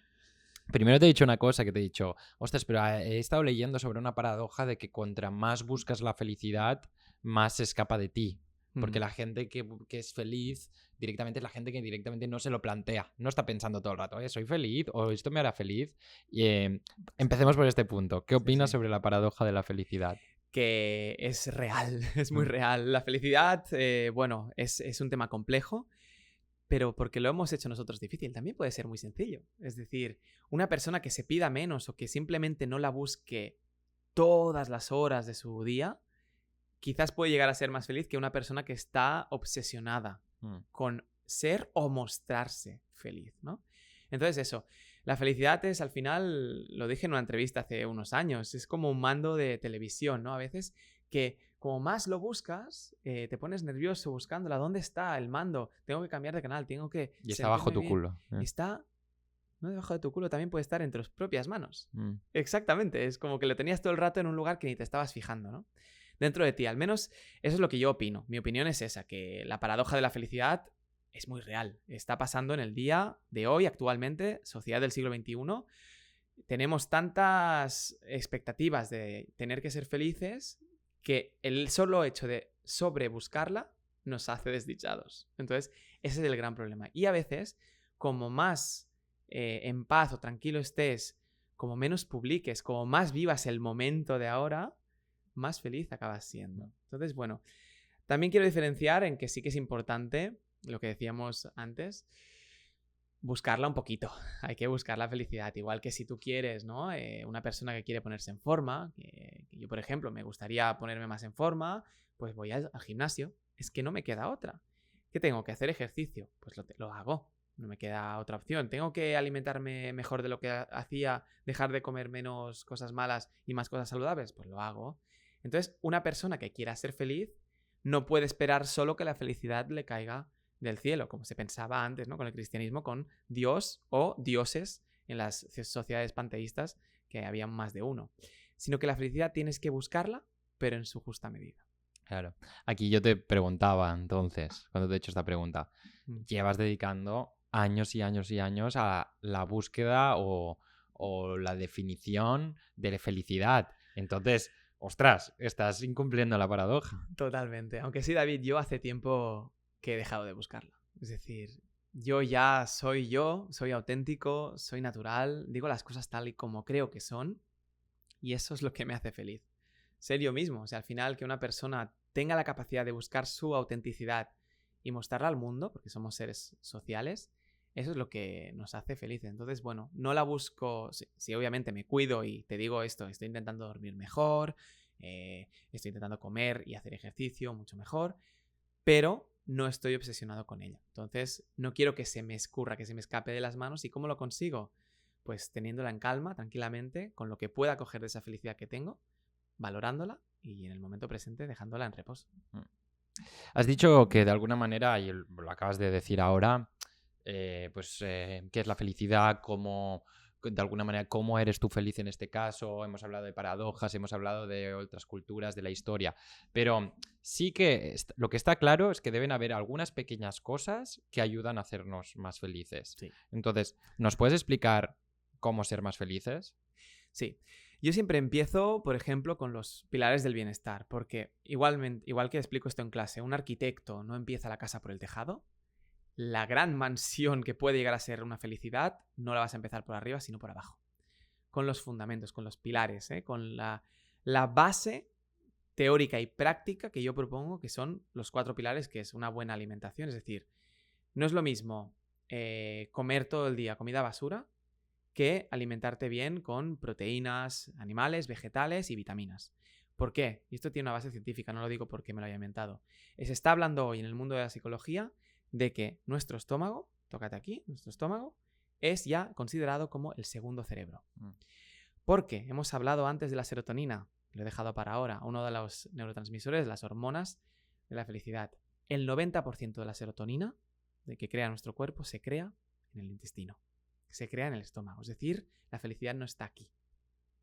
primero te he dicho una cosa que te he dicho, ostras, pero he estado leyendo sobre una paradoja de que contra más buscas la felicidad, más se escapa de ti. Porque la gente que es feliz directamente es la gente que directamente no se lo plantea. No está pensando todo el rato, ¿soy feliz? ¿O esto me hará feliz? Y, empecemos por este punto. ¿Qué opinas sobre la paradoja de la felicidad? Que es real, es muy real. La felicidad, bueno, es un tema complejo, pero porque lo hemos hecho nosotros difícil, también puede ser muy sencillo. Es decir, una persona que se pida menos o que simplemente no la busque todas las horas de su día, quizás puede llegar a ser más feliz que una persona que está obsesionada con ser o mostrarse feliz, ¿no? Entonces eso, la felicidad es, al final, lo dije en una entrevista hace unos años, es como un mando de televisión, ¿no? A veces que como más lo buscas, te pones nervioso buscándola. ¿Dónde está el mando? Tengo que cambiar de canal, tengo que... Y está bajo tu bien. culo. Está... No debajo de tu culo, también puede estar en tus propias manos. Exactamente, es como que lo tenías todo el rato en un lugar que ni te estabas fijando, ¿no? Dentro de ti, al menos eso es lo que yo opino. Mi opinión es esa, que la paradoja de la felicidad es muy real. Está pasando en el día de hoy, actualmente, sociedad del siglo XXI. Tenemos tantas expectativas de tener que ser felices que el solo hecho de sobrebuscarla nos hace desdichados. Entonces, ese es el gran problema. Y a veces, como más en paz o tranquilo estés, como menos publiques, como más vivas el momento de ahora, más feliz acabas siendo. Entonces, bueno, también quiero diferenciar en que sí que es importante, lo que decíamos antes, buscarla un poquito. Hay que buscar la felicidad. Igual que si tú quieres, ¿no? Una persona que quiere ponerse en forma, que yo, por ejemplo, me gustaría ponerme más en forma, pues voy al gimnasio. Es que no me queda otra. ¿Qué tengo que hacer? Ejercicio. Pues lo hago. No me queda otra opción. Tengo que alimentarme mejor de lo que hacía, dejar de comer menos cosas malas y más cosas saludables. Pues lo hago. Entonces, una persona que quiera ser feliz no puede esperar solo que la felicidad le caiga del cielo, como se pensaba antes, ¿no? Con el cristianismo, con Dios o dioses en las sociedades panteístas, que había más de uno. Sino que la felicidad tienes que buscarla, pero en su justa medida. Claro. Aquí yo te preguntaba entonces, cuando te he hecho esta pregunta, llevas dedicando años y años y años a la búsqueda o la definición de la felicidad. Entonces, ostras, estás incumpliendo la paradoja. Totalmente. Aunque sí, David, yo hace tiempo que he dejado de buscarla. Es decir, yo soy auténtico, soy natural, digo las cosas tal y como creo que son, y eso es lo que me hace feliz. Ser yo mismo. O sea, al final, que una persona tenga la capacidad de buscar su autenticidad y mostrarla al mundo, porque somos seres sociales, eso es lo que nos hace felices. Entonces, bueno, no la busco... Sí, obviamente me cuido y te digo esto, estoy intentando dormir mejor, estoy intentando comer y hacer ejercicio mucho mejor, pero no estoy obsesionado con ella. Entonces, no quiero que se me escurra, que se me escape de las manos. ¿Y cómo lo consigo? Pues teniéndola en calma, tranquilamente, con lo que pueda coger de esa felicidad que tengo, valorándola y en el momento presente dejándola en reposo. Has dicho que de alguna manera, y lo acabas de decir ahora, qué es la felicidad, cómo de alguna manera cómo eres tú feliz en este caso, hemos hablado de paradojas, hemos hablado de otras culturas, de la historia, pero sí que lo que está claro es que deben haber algunas pequeñas cosas que ayudan a hacernos más felices. Sí. Entonces, ¿nos puedes explicar cómo ser más felices? Sí. Yo siempre empiezo, por ejemplo, con los pilares del bienestar, porque igual que explico esto en clase, un arquitecto no empieza la casa por el tejado. La gran mansión que puede llegar a ser una felicidad no la vas a empezar por arriba, sino por abajo. Con los fundamentos, con los pilares, con la base teórica y práctica que yo propongo, que son los 4 pilares, que es una buena alimentación. Es decir, no es lo mismo comer todo el día comida basura que alimentarte bien con proteínas animales, vegetales y vitaminas. ¿Por qué? Y esto tiene una base científica, no lo digo porque me lo haya inventado. Se está hablando hoy en el mundo de la psicología de que nuestro estómago, tócate aquí, nuestro estómago, es ya considerado como el segundo cerebro. Porque hemos hablado antes de la serotonina, lo he dejado para ahora, uno de los neurotransmisores, las hormonas de la felicidad. El 90% de la serotonina que crea nuestro cuerpo se crea en el intestino, se crea en el estómago. Es decir, la felicidad no está aquí.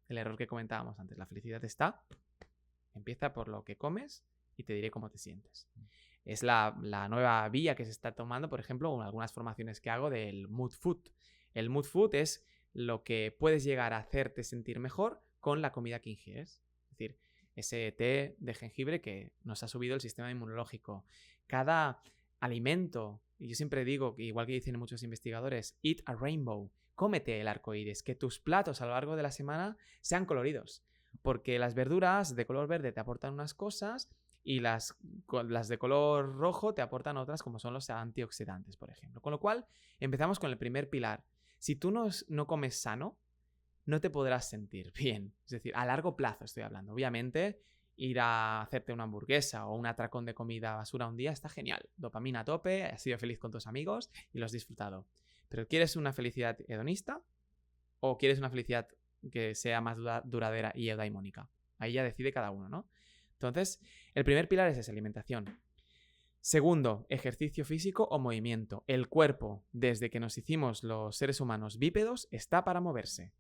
El error que comentábamos antes, la felicidad empieza por lo que comes y te diré cómo te sientes. Es la nueva vía que se está tomando, por ejemplo, en algunas formaciones que hago del mood food. El mood food es lo que puedes llegar a hacerte sentir mejor con la comida que ingieres. Es decir, ese té de jengibre que nos ha subido el sistema inmunológico. Cada alimento, y yo siempre digo, igual que dicen muchos investigadores, eat a rainbow, cómete el arco iris, que tus platos a lo largo de la semana sean coloridos. Porque las verduras de color verde te aportan unas cosas y las de color rojo te aportan otras, como son los antioxidantes, por ejemplo. Con lo cual, empezamos con el primer pilar. Si tú no comes sano, no te podrás sentir bien. Es decir, a largo plazo estoy hablando. Obviamente, ir a hacerte una hamburguesa o un atracón de comida basura un día está genial. Dopamina a tope, has sido feliz con tus amigos y lo has disfrutado. Pero ¿quieres una felicidad hedonista o quieres una felicidad que sea más duradera y eudaimónica? Ahí ya decide cada uno, ¿no? Entonces, el primer pilar es esa, alimentación. Segundo, ejercicio físico o movimiento. El cuerpo, desde que nos hicimos los seres humanos bípedos, está para moverse.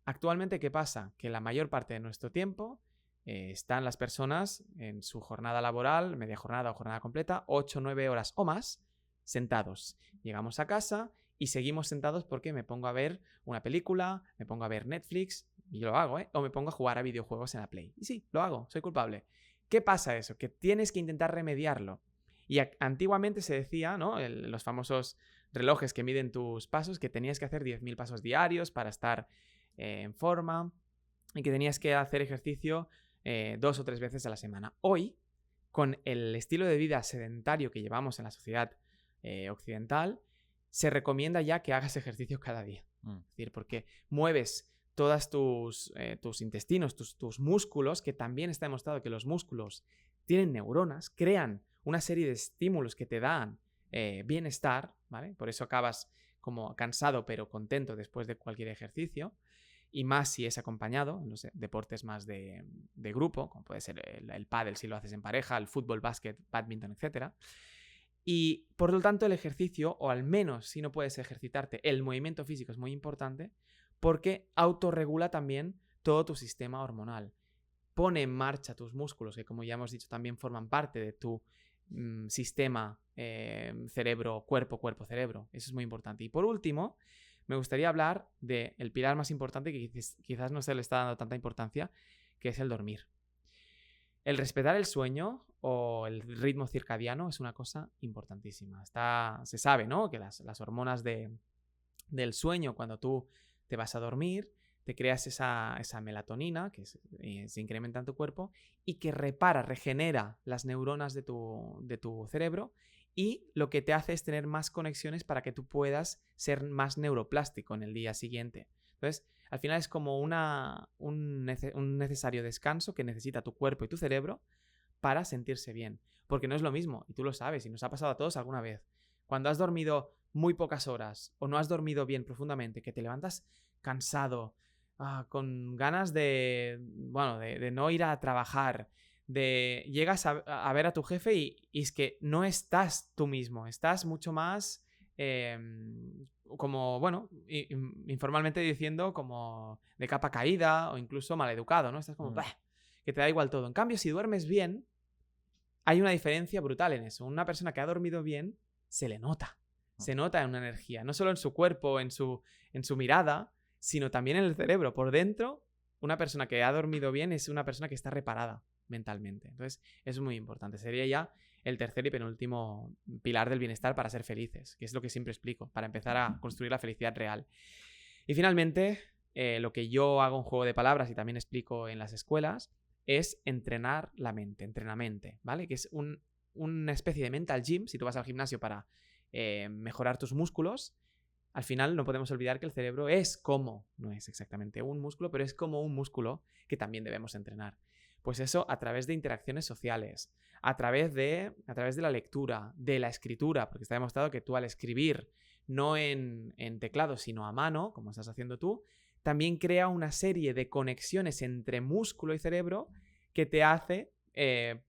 Actualmente, ¿qué pasa? Que la mayor parte de nuestro tiempo están las personas en su jornada laboral, media jornada o jornada completa, 8 o 9 horas o más, sentados. Llegamos a casa y seguimos sentados porque me pongo a ver una película, me pongo a ver Netflix, y lo hago, o me pongo a jugar a videojuegos en la Play. Y sí, lo hago, soy culpable. ¿Qué pasa eso? Que tienes que intentar remediarlo. Y antiguamente se decía, ¿no? Los famosos relojes que miden tus pasos, que tenías que hacer 10.000 pasos diarios para estar en forma y que tenías que hacer ejercicio 2 o 3 veces a la semana. Hoy, con el estilo de vida sedentario que llevamos en la sociedad occidental, se recomienda ya que hagas ejercicio cada día. Es decir, porque mueves todos tus intestinos, tus músculos, que también está demostrado que los músculos tienen neuronas, crean una serie de estímulos que te dan bienestar, ¿vale? Por eso acabas como cansado pero contento después de cualquier ejercicio, y más si es acompañado, en los deportes más de grupo, como puede ser el pádel si lo haces en pareja, el fútbol, básquet, badminton, etc. Y por lo tanto el ejercicio, o al menos si no puedes ejercitarte, el movimiento físico es muy importante porque autorregula también todo tu sistema hormonal. Pone en marcha tus músculos, que como ya hemos dicho también forman parte de tu sistema cerebro, cuerpo, cerebro. Eso es muy importante. Y por último, me gustaría hablar del pilar más importante que quizás no se le está dando tanta importancia, que es el dormir. El respetar el sueño o el ritmo circadiano es una cosa importantísima. Se sabe, ¿no? Que las hormonas del sueño, cuando tú te vas a dormir, te creas esa melatonina que se incrementa en tu cuerpo y que regenera las neuronas de tu cerebro, y lo que te hace es tener más conexiones para que tú puedas ser más neuroplástico en el día siguiente. Entonces, al final es como un necesario descanso que necesita tu cuerpo y tu cerebro para sentirse bien. Porque no es lo mismo, y tú lo sabes, y nos ha pasado a todos alguna vez. Cuando has dormido muy pocas horas o no has dormido bien profundamente, que te levantas cansado, con ganas de no ir a trabajar, llegas a ver a tu jefe y es que no estás tú mismo, estás mucho más como, bueno, informalmente diciendo como de capa caída o incluso maleducado, ¿no? Estás como, "Bah", que te da igual todo. En cambio, si duermes bien, hay una diferencia brutal en eso. Una persona que ha dormido bien se le nota. Se nota en una energía, no solo en su cuerpo, en su mirada, sino también en el cerebro. Por dentro, una persona que ha dormido bien es una persona que está reparada mentalmente. Entonces, eso es muy importante. Sería ya el tercer y penúltimo pilar del bienestar para ser felices, que es lo que siempre explico, para empezar a construir la felicidad real. Y finalmente, lo que yo hago en juego de palabras y también explico en las escuelas es entrenar la mente, entrenamente, ¿vale? Que es una especie de mental gym. Si tú vas al gimnasio para mejorar tus músculos, al final no podemos olvidar que el cerebro no es exactamente un músculo, pero es como un músculo que también debemos entrenar. Pues eso a través de interacciones sociales, a través de la lectura, de la escritura, porque está demostrado que tú al escribir, no en teclado, sino a mano, como estás haciendo tú, también crea una serie de conexiones entre músculo y cerebro que te hace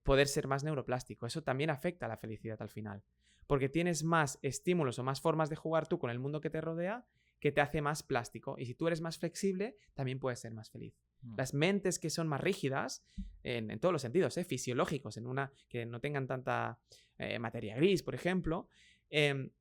poder ser más neuroplástico. Eso también afecta a la felicidad al final, porque tienes más estímulos o más formas de jugar tú con el mundo que te rodea que te hace más plástico. Y si tú eres más flexible, también puedes ser más feliz. Las mentes que son más rígidas, en todos los sentidos, fisiológicos, que no tengan tanta materia gris, por ejemplo,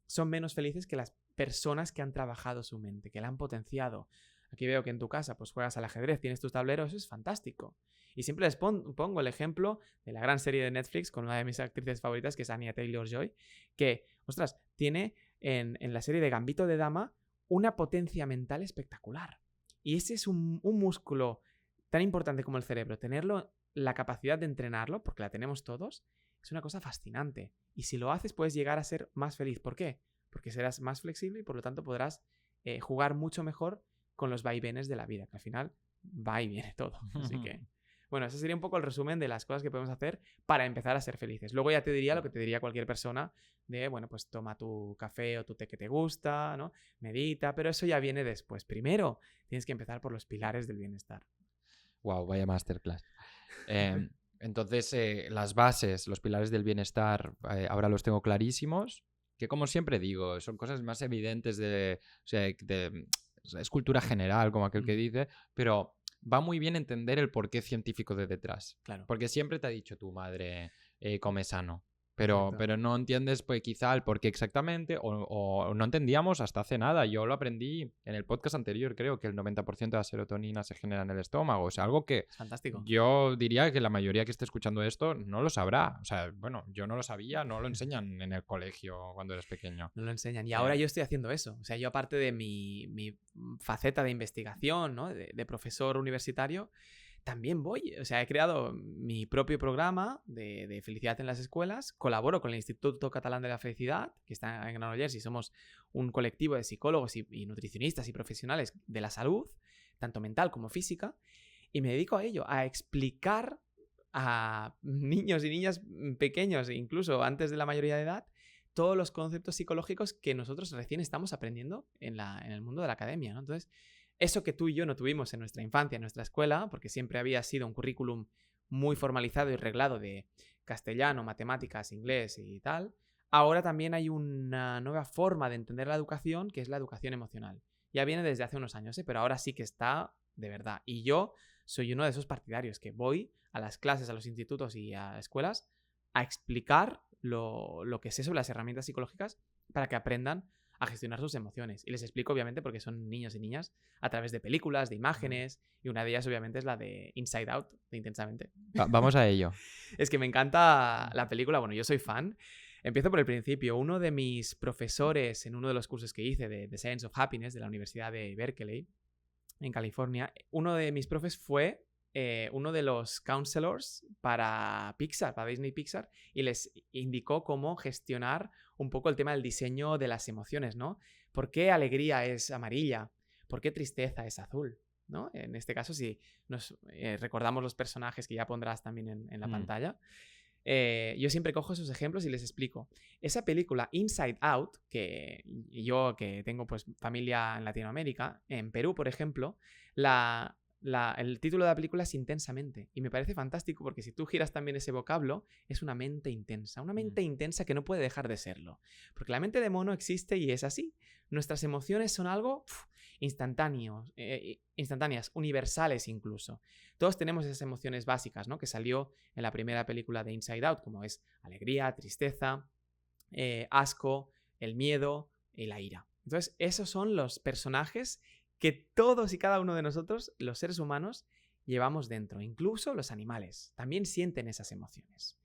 son menos felices que las personas que han trabajado su mente, que la han potenciado. Aquí veo que en tu casa pues juegas al ajedrez, tienes tus tableros, eso es fantástico. Y siempre les pongo el ejemplo de la gran serie de Netflix con una de mis actrices favoritas, que es Anya Taylor-Joy, que, ostras, tiene en la serie de Gambito de Dama una potencia mental espectacular. Y ese es un músculo tan importante como el cerebro. Tenerlo, la capacidad de entrenarlo, porque la tenemos todos, es una cosa fascinante. Y si lo haces, puedes llegar a ser más feliz. ¿Por qué? Porque serás más flexible y por lo tanto podrás jugar mucho mejor con los vaivenes de la vida, que al final va y viene todo. Así que, bueno, ese sería un poco el resumen de las cosas que podemos hacer para empezar a ser felices. Luego ya te diría lo que te diría cualquier persona de, bueno, pues toma tu café o tu té que te gusta, ¿no? Medita, pero eso ya viene después. Primero tienes que empezar por los pilares del bienestar. Wow, vaya masterclass. Entonces, las bases, los pilares del bienestar, ahora los tengo clarísimos, que como siempre digo, son cosas más evidentes es cultura general, como aquel que dice, pero va muy bien entender el porqué científico de detrás. Claro. Porque siempre te ha dicho tu madre, come sano. Pero no entiendes, pues, quizá el porqué exactamente, o no entendíamos hasta hace nada. Yo lo aprendí en el podcast anterior, creo que el 90% de la serotonina se genera en el estómago. O sea, algo que es fantástico. Yo diría que la mayoría que esté escuchando esto no lo sabrá. O sea, bueno, yo no lo sabía, no lo enseñan en el colegio cuando eres pequeño. No lo enseñan. Y ahora yo estoy haciendo eso. O sea, yo aparte de mi faceta de investigación, ¿no? de profesor universitario, también he creado mi propio programa de felicidad en las escuelas, colaboro con el Instituto Catalán de la Felicidad, que está en Granollers, y somos un colectivo de psicólogos y nutricionistas y profesionales de la salud, tanto mental como física, y me dedico a ello, a explicar a niños y niñas pequeños, incluso antes de la mayoría de edad, todos los conceptos psicológicos que nosotros recién estamos aprendiendo en el mundo de la academia, ¿no? Entonces, eso que tú y yo no tuvimos en nuestra infancia, en nuestra escuela, porque siempre había sido un currículum muy formalizado y reglado de castellano, matemáticas, inglés y tal, ahora también hay una nueva forma de entender la educación, que es la educación emocional. Ya viene desde hace unos años, pero ahora sí que está de verdad. Y yo soy uno de esos partidarios que voy a las clases, a los institutos y a escuelas a explicar lo que sé sobre las herramientas psicológicas para que aprendan a gestionar sus emociones. Y les explico, obviamente, porque son niños y niñas, a través de películas, de imágenes, y una de ellas, obviamente, es la de Inside Out, de Intensamente. Vamos a ello. Es que me encanta la película, bueno, yo soy fan. Empiezo por el principio. Uno de mis profesores en uno de los cursos que hice de The Science of Happiness de la Universidad de Berkeley, en California, uno de mis profes fue uno de los counselors para Pixar, para Disney Pixar, y les indicó cómo gestionar un poco el tema del diseño de las emociones, ¿no? ¿Por qué alegría es amarilla? ¿Por qué tristeza es azul? ¿No? En este caso, si nos recordamos los personajes que ya pondrás también en la pantalla, yo siempre cojo esos ejemplos y les explico. Esa película Inside Out, que yo que tengo pues familia en Latinoamérica, en Perú, por ejemplo, el título de la película es Intensamente, y me parece fantástico porque si tú giras también ese vocablo, es una mente intensa que no puede dejar de serlo, porque la mente de mono existe y es así, nuestras emociones son algo instantáneas, universales incluso. Todos tenemos esas emociones básicas, ¿no? Que salió en la primera película de Inside Out, como es alegría, tristeza, asco, el miedo y la ira. Entonces, esos son los personajes que todos y cada uno de nosotros, los seres humanos, llevamos dentro. Incluso los animales también sienten esas emociones.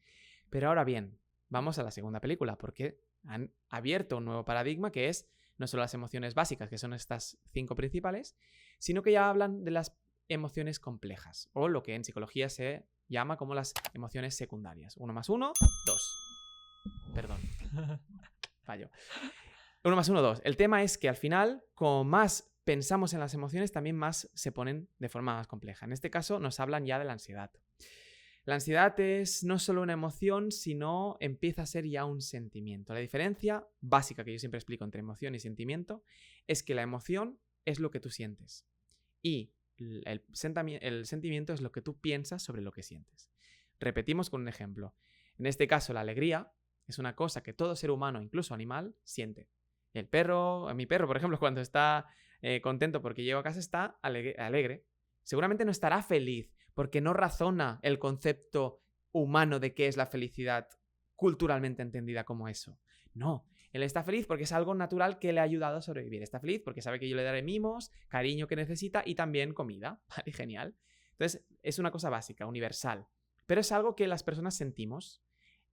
Pero ahora bien, vamos a la segunda película, porque han abierto un nuevo paradigma que es no solo las emociones básicas, que son estas 5 principales, sino que ya hablan de las emociones complejas, o lo que en psicología se llama como las emociones secundarias. 1 más 1, 2. Perdón. Fallo. 1 más 1, 2. El tema es que al final, como más pensamos en las emociones, también más se ponen de forma más compleja. En este caso nos hablan ya de la ansiedad. La ansiedad es no solo una emoción, sino empieza a ser ya un sentimiento. La diferencia básica que yo siempre explico entre emoción y sentimiento es que la emoción es lo que tú sientes y el sentimiento es lo que tú piensas sobre lo que sientes. Repetimos con un ejemplo. En este caso, la alegría es una cosa que todo ser humano, incluso animal, siente. Mi perro, por ejemplo, cuando está contento porque llego a casa, está alegre. Seguramente no estará feliz porque no razona el concepto humano de qué es la felicidad culturalmente entendida como eso. No, él está feliz porque es algo natural que le ha ayudado a sobrevivir. Está feliz porque sabe que yo le daré mimos, cariño que necesita y también comida. Vale, genial. Entonces, es una cosa básica, universal. Pero es algo que las personas sentimos.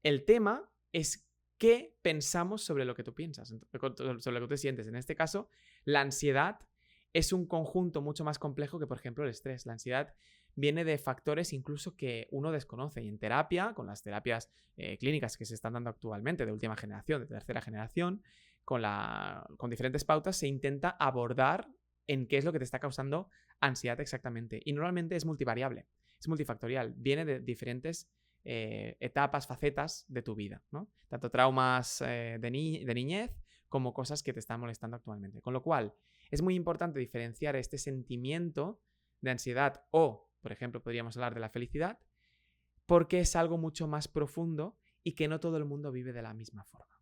El tema es qué pensamos sobre lo que tú piensas, sobre lo que tú sientes. En este caso, la ansiedad es un conjunto mucho más complejo que, por ejemplo, el estrés. La ansiedad viene de factores incluso que uno desconoce. Y en terapia, con las terapias clínicas que se están dando actualmente de última generación, de tercera generación, con diferentes pautas se intenta abordar en qué es lo que te está causando ansiedad exactamente. Y normalmente es multivariable, es multifactorial. Viene de diferentes etapas, facetas de tu vida, ¿no? Tanto traumas de niñez como cosas que te están molestando actualmente. Con lo cual, es muy importante diferenciar este sentimiento de ansiedad o, por ejemplo, podríamos hablar de la felicidad, porque es algo mucho más profundo y que no todo el mundo vive de la misma forma.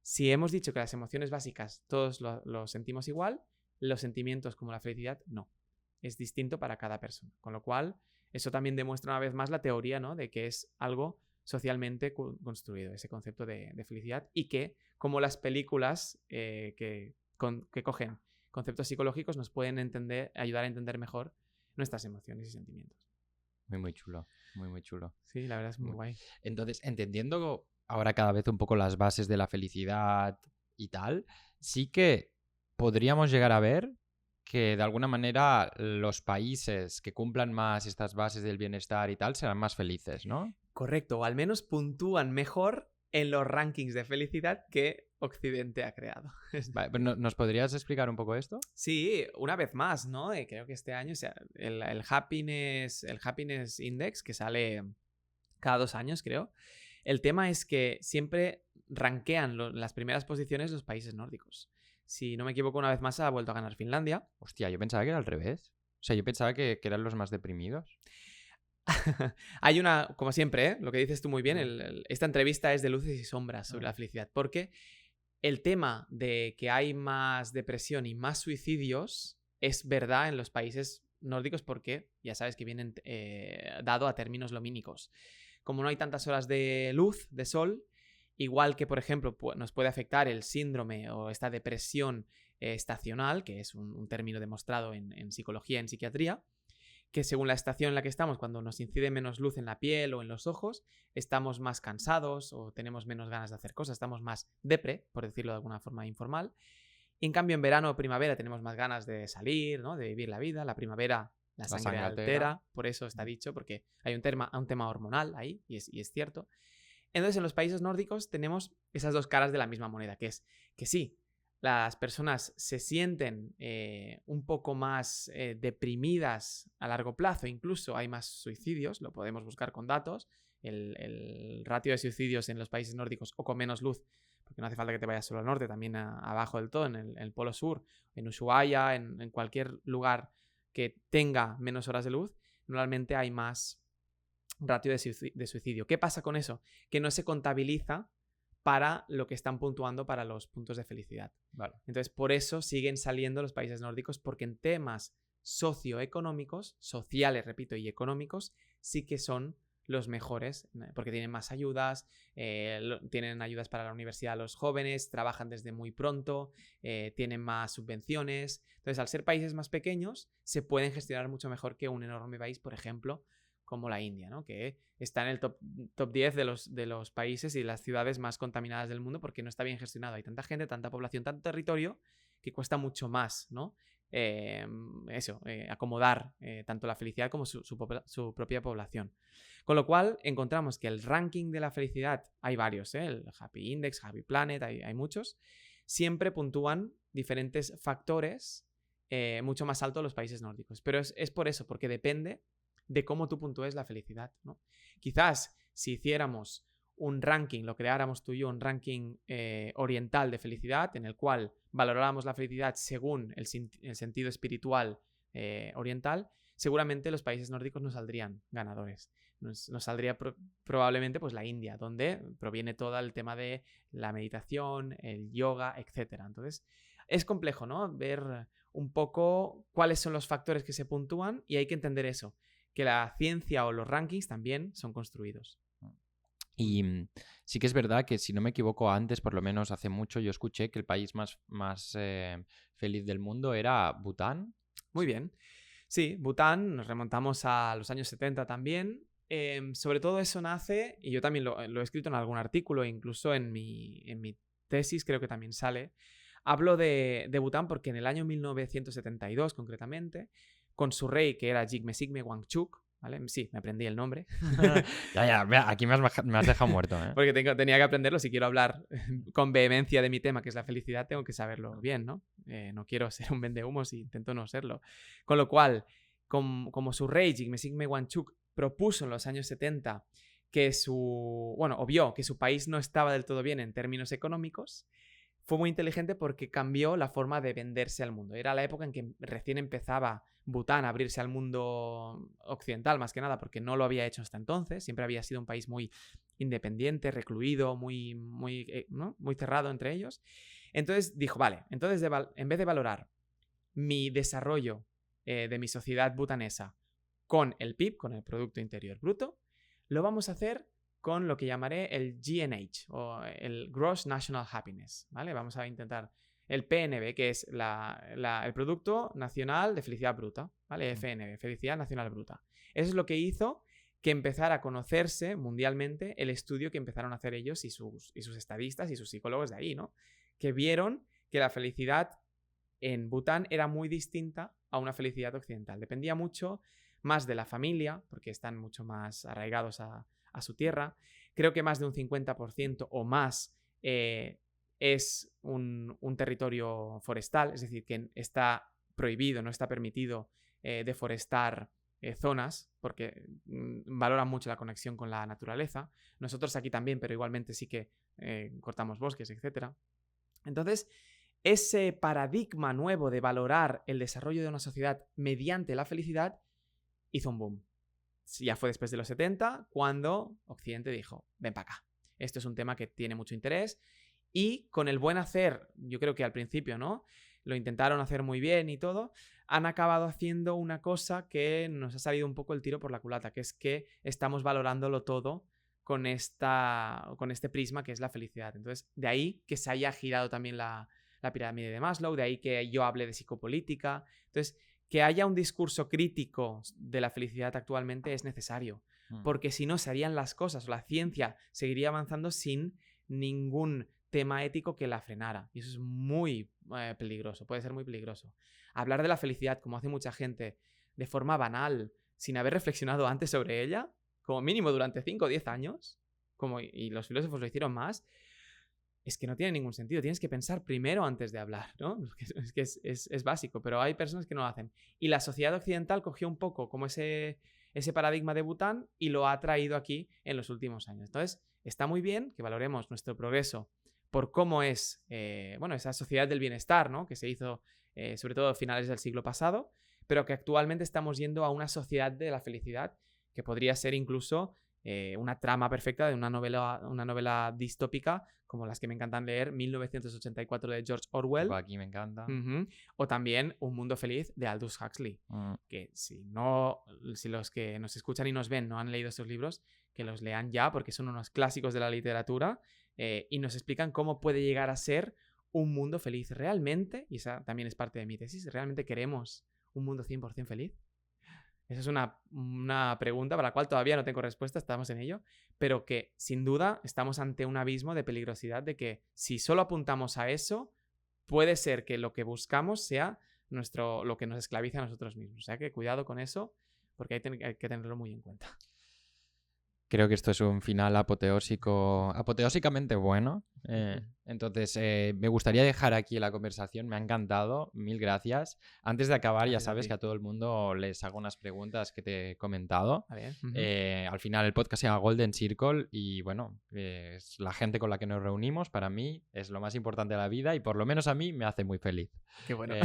Si hemos dicho que las emociones básicas todos lo sentimos igual, los sentimientos como la felicidad no. Es distinto para cada persona. Con lo cual, eso también demuestra una vez más la teoría, ¿no?, de que es algo socialmente construido, ese concepto de felicidad, y que, como las películas que cogen conceptos psicológicos, nos pueden ayudar a entender mejor nuestras emociones y sentimientos. Muy chulo, muy chulo. Sí, la verdad es muy guay. Entonces, entendiendo ahora cada vez un poco las bases de la felicidad y tal, sí que podríamos llegar a ver que de alguna manera los países que cumplan más estas bases del bienestar y tal serán más felices, ¿no? Correcto, o al menos puntúan mejor en los rankings de felicidad que Occidente ha creado. Vale, pero ¿nos podrías explicar un poco esto? Sí, una vez más, ¿no? Creo que este año el Happiness Index, que sale cada 2 años, creo. El tema es que siempre rankean las primeras posiciones los países nórdicos. Si no me equivoco, una vez más ha vuelto a ganar Finlandia. Hostia, yo pensaba que era al revés. O sea, yo pensaba que eran los más deprimidos. Hay una, como siempre, lo que dices tú muy bien, esta entrevista es de luces y sombras sobre la felicidad, porque el tema de que hay más depresión y más suicidios es verdad en los países nórdicos porque ya sabes que vienen dado a términos lumínicos. Como no hay tantas horas de luz, de sol, igual que, por ejemplo, nos puede afectar el síndrome o esta depresión estacional, que es un término demostrado en psicología, en psiquiatría, que según la estación en la que estamos, cuando nos incide menos luz en la piel o en los ojos, estamos más cansados o tenemos menos ganas de hacer cosas, estamos más depre, por decirlo de alguna forma informal. Y en cambio, en verano o primavera tenemos más ganas de salir, ¿no?, de vivir la vida. La primavera la sangre altera, por eso está dicho, porque hay un tema hormonal ahí, y es cierto. Entonces, en los países nórdicos tenemos esas dos caras de la misma moneda, que es que sí, las personas se sienten un poco más deprimidas a largo plazo, incluso hay más suicidios, lo podemos buscar con datos, el ratio de suicidios en los países nórdicos o con menos luz, porque no hace falta que te vayas solo al norte, también abajo del todo, en el polo sur, en Ushuaia, en cualquier lugar que tenga menos horas de luz, normalmente hay más ratio de suicidio. ¿Qué pasa con eso? Que no se contabiliza para lo que están puntuando para los puntos de felicidad. Vale. Entonces, por eso siguen saliendo los países nórdicos, porque en temas socioeconómicos, sociales, repito, y económicos, sí que son los mejores, porque tienen más ayudas, tienen ayudas para la universidad a los jóvenes, trabajan desde muy pronto, tienen más subvenciones. Entonces, al ser países más pequeños, se pueden gestionar mucho mejor que un enorme país, por ejemplo, como la India, ¿no? Que está en el top 10 de los países y las ciudades más contaminadas del mundo porque no está bien gestionado. Hay tanta gente, tanta población, tanto territorio que cuesta mucho más, ¿no? Acomodar tanto la felicidad como su propia población. Con lo cual encontramos que el ranking de la felicidad, hay varios, el Happy Index, Happy Planet, hay muchos, siempre puntúan diferentes factores mucho más altos los países nórdicos. Pero es por eso, porque depende de cómo tú puntúes la felicidad, ¿no? Quizás si hiciéramos un ranking, lo creáramos tú y yo, un ranking oriental de felicidad, en el cual valoráramos la felicidad según el sentido espiritual oriental, seguramente los países nórdicos nos saldrían ganadores. Nos saldría probablemente pues la India, donde proviene todo el tema de la meditación, el yoga, etc. Entonces, es complejo, ¿no? Ver un poco cuáles son los factores que se puntúan y hay que entender eso, que la ciencia o los rankings también son construidos. Y sí que es verdad que, si no me equivoco, antes, por lo menos hace mucho, yo escuché que el país más feliz del mundo era Bután. Muy bien. Sí, Bután, nos remontamos a los años 70 también. Sobre todo eso nace, y yo también lo he escrito en algún artículo, incluso en mi tesis creo que también sale. Hablo de Bután porque en el año 1972, concretamente, con su rey, que era Jigme Sigme Wangchuk, ¿vale? Sí, me aprendí el nombre. Ya, aquí me has dejado muerto, ¿eh? Porque tenía que aprenderlo. Si quiero hablar con vehemencia de mi tema, que es la felicidad, tengo que saberlo bien, ¿no? No quiero ser un vendehumos y intento no serlo. Con lo cual, como su rey, Jigme Sigme Wangchuk, propuso en los años 70 que vio que su país no estaba del todo bien en términos económicos, fue muy inteligente porque cambió la forma de venderse al mundo. Era la época en que recién empezaba Bután a abrirse al mundo occidental, más que nada, porque no lo había hecho hasta entonces. Siempre había sido un país muy independiente, recluido, muy cerrado entre ellos. Entonces dijo, vale, entonces en vez de valorar mi desarrollo de mi sociedad butanesa con el PIB, con el Producto Interior Bruto, lo vamos a hacer con lo que llamaré el GNH, o el Gross National Happiness, ¿vale? Vamos a intentar el PNB, que es el Producto Nacional de Felicidad Bruta, ¿vale? FNB, Felicidad Nacional Bruta. Eso es lo que hizo que empezara a conocerse mundialmente el estudio que empezaron a hacer ellos y sus estadistas y sus psicólogos de ahí, ¿no? Que vieron que la felicidad en Bután era muy distinta a una felicidad occidental. Dependía mucho más de la familia, porque están mucho más arraigados a su tierra. Creo que más de un 50% o más es un territorio forestal, es decir, que está prohibido, no está permitido deforestar zonas, porque valoran mucho la conexión con la naturaleza. Nosotros aquí también, pero igualmente sí que cortamos bosques, etc. Entonces, ese paradigma nuevo de valorar el desarrollo de una sociedad mediante la felicidad hizo un boom. Ya fue después de los 70 cuando Occidente dijo, ven para acá, esto es un tema que tiene mucho interés, y con el buen hacer, yo creo que al principio, ¿no? Lo intentaron hacer muy bien y todo, han acabado haciendo una cosa que nos ha salido un poco el tiro por la culata, que es que estamos valorándolo todo con este prisma que es la felicidad. Entonces, de ahí que se haya girado también la pirámide de Maslow, de ahí que yo hable de psicopolítica. Entonces, que haya un discurso crítico de la felicidad actualmente es necesario, porque si no se harían las cosas, o la ciencia seguiría avanzando sin ningún tema ético que la frenara, y eso es muy peligroso, puede ser muy peligroso. Hablar de la felicidad, como hace mucha gente, de forma banal, sin haber reflexionado antes sobre ella, como mínimo durante 5 o 10 años, y los filósofos lo hicieron más, es que no tiene ningún sentido. Tienes que pensar primero antes de hablar, ¿no? Es que es básico, pero hay personas que no lo hacen. Y la sociedad occidental cogió un poco como ese paradigma de Bután y lo ha traído aquí en los últimos años. Entonces, está muy bien que valoremos nuestro progreso por cómo es, esa sociedad del bienestar, ¿no? Que se hizo sobre todo a finales del siglo pasado, pero que actualmente estamos yendo a una sociedad de la felicidad que podría ser incluso una trama perfecta de una novela distópica como las que me encantan leer, 1984 de George Orwell. Aquí me encanta. O también Un mundo feliz de Aldous Huxley. Que si los que nos escuchan y nos ven no han leído estos libros, que los lean ya porque son unos clásicos de la literatura y nos explican cómo puede llegar a ser un mundo feliz. ¿Realmente? Y esa también es parte de mi tesis. ¿Realmente queremos un mundo 100% feliz? Esa es una pregunta para la cual todavía no tengo respuesta, estamos en ello, pero que sin duda estamos ante un abismo de peligrosidad de que si solo apuntamos a eso, puede ser que lo que buscamos sea lo que nos esclaviza a nosotros mismos. O sea que cuidado con eso, porque hay que tenerlo muy en cuenta. Creo que esto es un final apoteósicamente bueno. Entonces, me gustaría dejar aquí la conversación. Me ha encantado. Mil gracias. Antes de acabar, ya sabes que a todo el mundo les hago unas preguntas que te he comentado. A ver. Al final, el podcast se llama Golden Circle y, bueno, es la gente con la que nos reunimos. Para mí es lo más importante de la vida y, por lo menos a mí, me hace muy feliz. Qué bueno.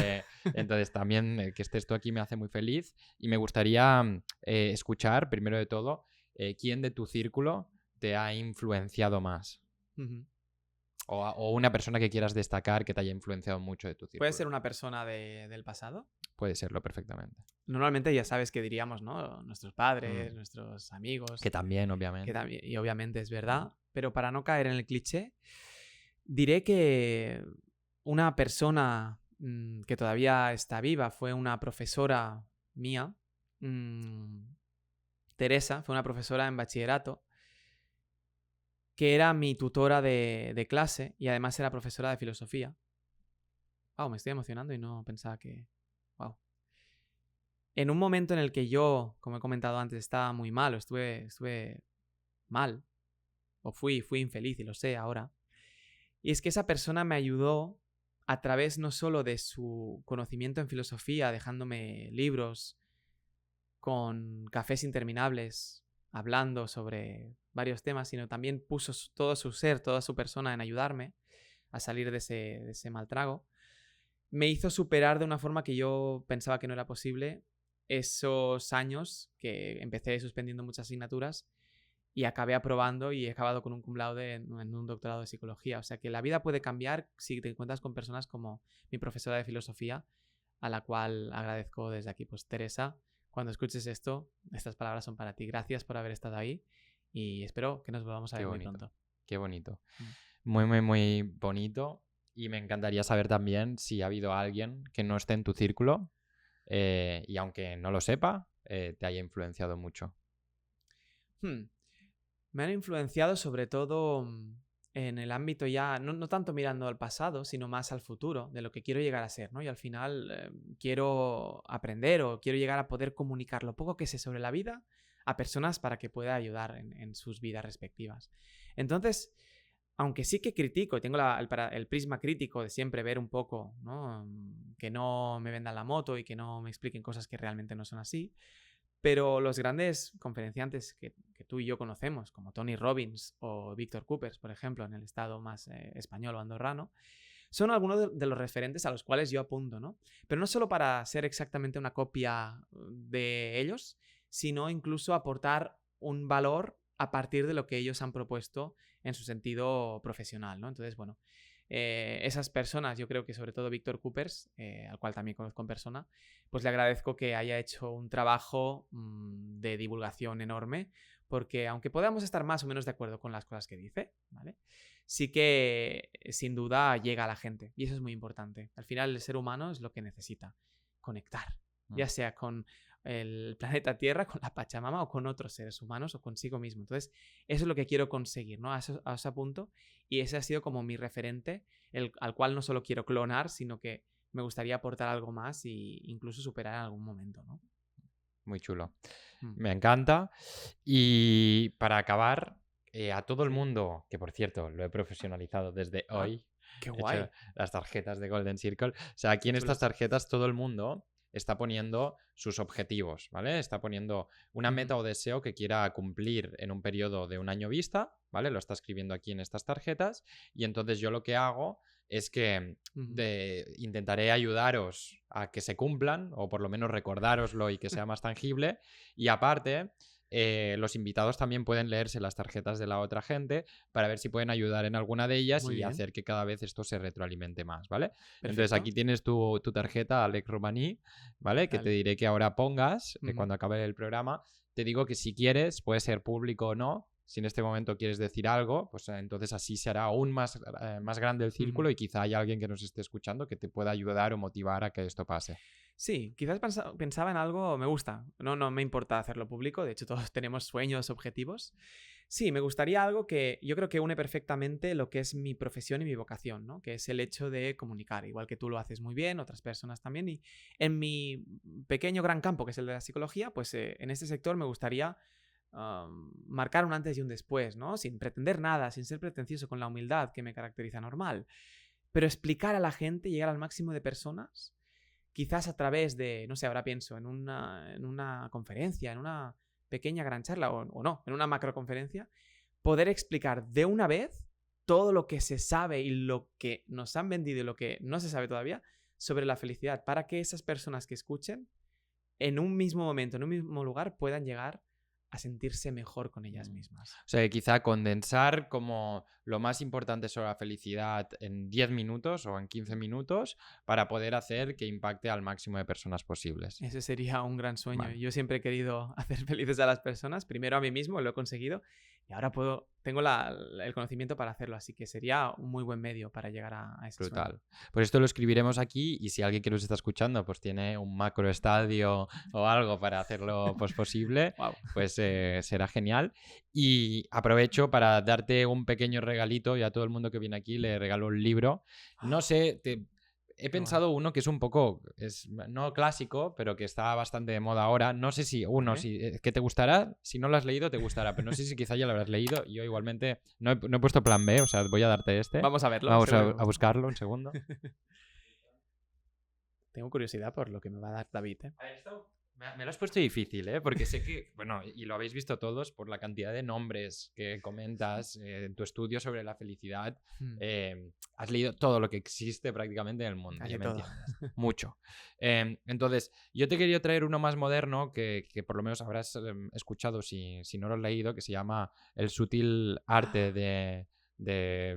Entonces, también que estés tú aquí me hace muy feliz y me gustaría escuchar, primero de todo, ¿quién de tu círculo te ha influenciado más? O una persona que quieras destacar que te haya influenciado mucho de tu círculo. ¿Puede ser una persona del pasado? Puede serlo perfectamente. Normalmente ya sabes que diríamos, ¿no? Nuestros padres, nuestros amigos. Que también, obviamente. Y obviamente es verdad. Pero para no caer en el cliché, diré que una persona que todavía está viva fue una profesora mía. Teresa, fue una profesora en bachillerato que era mi tutora de clase y además era profesora de filosofía. Wow, me estoy emocionando y no pensaba que... Wow. En un momento en el que yo, como he comentado antes, estaba muy mal o estuve mal o fui infeliz y lo sé ahora. Y es que esa persona me ayudó a través no solo de su conocimiento en filosofía, dejándome libros con cafés interminables, hablando sobre varios temas, sino también puso todo su ser, toda su persona en ayudarme a salir de ese mal trago. Me hizo superar de una forma que yo pensaba que no era posible esos años que empecé suspendiendo muchas asignaturas y acabé aprobando y he acabado con un cum laude en un doctorado de psicología. O sea que la vida puede cambiar si te encuentras con personas como mi profesora de filosofía, a la cual agradezco desde aquí. Pues Teresa, cuando escuches esto, estas palabras son para ti. Gracias por haber estado ahí y espero que nos volvamos a ver muy pronto. Qué bonito. Muy, muy, muy bonito. Y me encantaría saber también si ha habido alguien que no esté en tu círculo y aunque no lo sepa, te haya influenciado mucho. Me han influenciado sobre todo en el ámbito ya, no tanto mirando al pasado, sino más al futuro, de lo que quiero llegar a ser, ¿no? Y al final quiero aprender o quiero llegar a poder comunicar lo poco que sé sobre la vida a personas para que pueda ayudar en sus vidas respectivas. Entonces, aunque sí que critico y tengo el prisma crítico de siempre ver un poco, ¿no? Que no me vendan la moto y que no me expliquen cosas que realmente no son así, pero los grandes conferenciantes que tú y yo conocemos, como Tony Robbins o Víctor Coopers, por ejemplo, en el estado más español o andorrano, son algunos de los referentes a los cuales yo apunto, ¿no? Pero no solo para ser exactamente una copia de ellos, sino incluso aportar un valor a partir de lo que ellos han propuesto en su sentido profesional, ¿no? Entonces, bueno, esas personas, yo creo que sobre todo Víctor Coopers, al cual también conozco en persona, pues le agradezco que haya hecho un trabajo de divulgación enorme, porque aunque podamos estar más o menos de acuerdo con las cosas que dice, ¿vale? Sí que sin duda llega a la gente y eso es muy importante. Al final el ser humano es lo que necesita, conectar, ya sea con el planeta Tierra, con la Pachamama o con otros seres humanos o consigo mismo. Entonces, eso es lo que quiero conseguir, ¿no? A ese punto. Y ese ha sido como mi referente, al cual no solo quiero clonar, sino que me gustaría aportar algo más e incluso superar en algún momento, ¿no? Muy chulo. Me encanta. Y para acabar, a todo el mundo, que por cierto, lo he profesionalizado desde hoy. ¡Qué guay! He hecho las tarjetas de Golden Circle. O sea, aquí en estas tarjetas todo el mundo está poniendo sus objetivos, ¿vale? Está poniendo una meta o deseo que quiera cumplir en un periodo de un año vista, ¿vale? Lo está escribiendo aquí en estas tarjetas y entonces yo lo que hago es que intentaré ayudaros a que se cumplan o por lo menos recordároslo y que sea más tangible y aparte los invitados también pueden leerse las tarjetas de la otra gente para ver si pueden ayudar en alguna de ellas Muy y bien. hacer que cada vez esto se retroalimente más, ¿vale? Entonces Perfecto. aquí tienes tu tarjeta, Alex Romaní, ¿vale? Que te Dale. diré que ahora pongas Ujú. cuando acabe el programa. Te digo que si quieres, puede ser público o no. Si en este momento quieres decir algo, pues entonces así se hará aún más grande el círculo y quizá hay alguien que nos esté escuchando que te pueda ayudar o motivar a que esto pase. Sí, quizás pensaba en algo, me gusta, no me importa hacerlo público, de hecho todos tenemos sueños, objetivos. Sí, me gustaría algo que yo creo que une perfectamente lo que es mi profesión y mi vocación, ¿no? Que es el hecho de comunicar, igual que tú lo haces muy bien, otras personas también, y en mi pequeño gran campo, que es el de la psicología, pues en este sector me gustaría marcar un antes y un después, ¿no? Sin pretender nada, sin ser pretencioso, con la humildad que me caracteriza normal, pero explicar a la gente, llegar al máximo de personas. Quizás a través de, no sé, ahora pienso en una conferencia, en una pequeña gran charla o no, en una macroconferencia, poder explicar de una vez todo lo que se sabe y lo que nos han vendido y lo que no se sabe todavía sobre la felicidad, para que esas personas que escuchen en un mismo momento, en un mismo lugar, puedan llegar a sentirse mejor con ellas mismas. O sea, quizá condensar como lo más importante sobre la felicidad en 10 minutos o en 15 minutos para poder hacer que impacte al máximo de personas posibles. Ese sería un gran sueño. Vale. Yo siempre he querido hacer felices a las personas, primero a mí mismo, lo he conseguido, y ahora tengo el conocimiento para hacerlo, así que sería un muy buen medio para llegar a ese Brutal. sueño. Pues esto lo escribiremos aquí y si alguien que nos está escuchando pues tiene un macro estadio o algo para hacerlo pues, posible, Wow. pues será genial. Y aprovecho para darte un pequeño regalito y a todo el mundo que viene aquí le regalo un libro. No sé, he pensado uno que es un poco, no clásico, pero que está bastante de moda ahora. No sé si que te gustará, si no lo has leído te gustará, pero no sé si quizá ya lo habrás leído. Yo igualmente no he puesto plan B, o sea, voy a darte este. Vamos a verlo. Vamos seguro que me a gusta. buscarlo un segundo. Tengo curiosidad por lo que me va a dar David. Me lo has puesto difícil, ¿eh? Porque sé que, bueno, y lo habéis visto todos por la cantidad de nombres que comentas en tu estudio sobre la felicidad. Has leído todo lo que existe prácticamente en el mundo. Casi Ya me todo. entiendes. Mucho. Entonces, yo te quería traer uno más moderno que por lo menos habrás escuchado si no lo has leído, que se llama El sutil arte de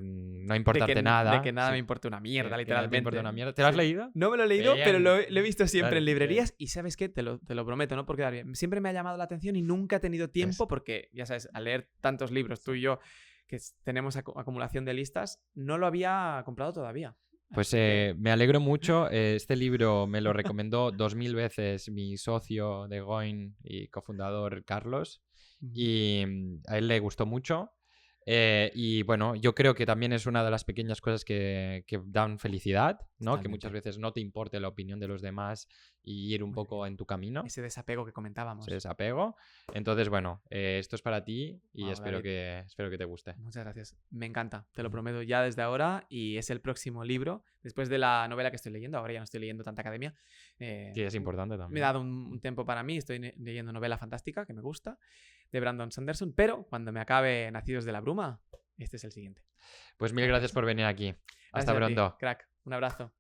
no importarte nada. De que nada Sí. me importa una mierda, Que nada te literalmente. importa una mierda. ¿Te lo has leído? No me lo he leído, Bien. pero lo he visto siempre Vale, en librerías y ¿sabes qué? Te lo prometo, no por quedar bien. Siempre me ha llamado la atención y nunca he tenido tiempo porque, ya sabes, al leer tantos libros, tú y yo, que tenemos acumulación de listas, no lo había comprado todavía. Pues Así que- me alegro mucho. Este libro me lo recomendó 2000 veces mi socio de Goin y cofundador Carlos. Y a él le gustó mucho. Y bueno, yo creo que también es una de las pequeñas cosas que dan felicidad, ¿no? Que Totalmente. muchas veces no te importe la opinión de los demás y ir un Muy poco bien. en tu camino. Ese desapego que comentábamos. Ese desapego. Entonces, bueno, esto es para ti y Wow, espero David. que te guste. Muchas gracias. Me encanta, te lo prometo ya desde ahora y es el próximo libro. Después de la novela que estoy leyendo, ahora ya no estoy leyendo tanta academia. Que es importante también. Me he dado un tiempo para mí, estoy leyendo novela fantástica que me gusta, de Brandon Sanderson, pero cuando me acabe Nacidos de la Bruma, este es el siguiente. Pues mil gracias por venir aquí. Hasta Gracias a ti, pronto. crack. Un abrazo.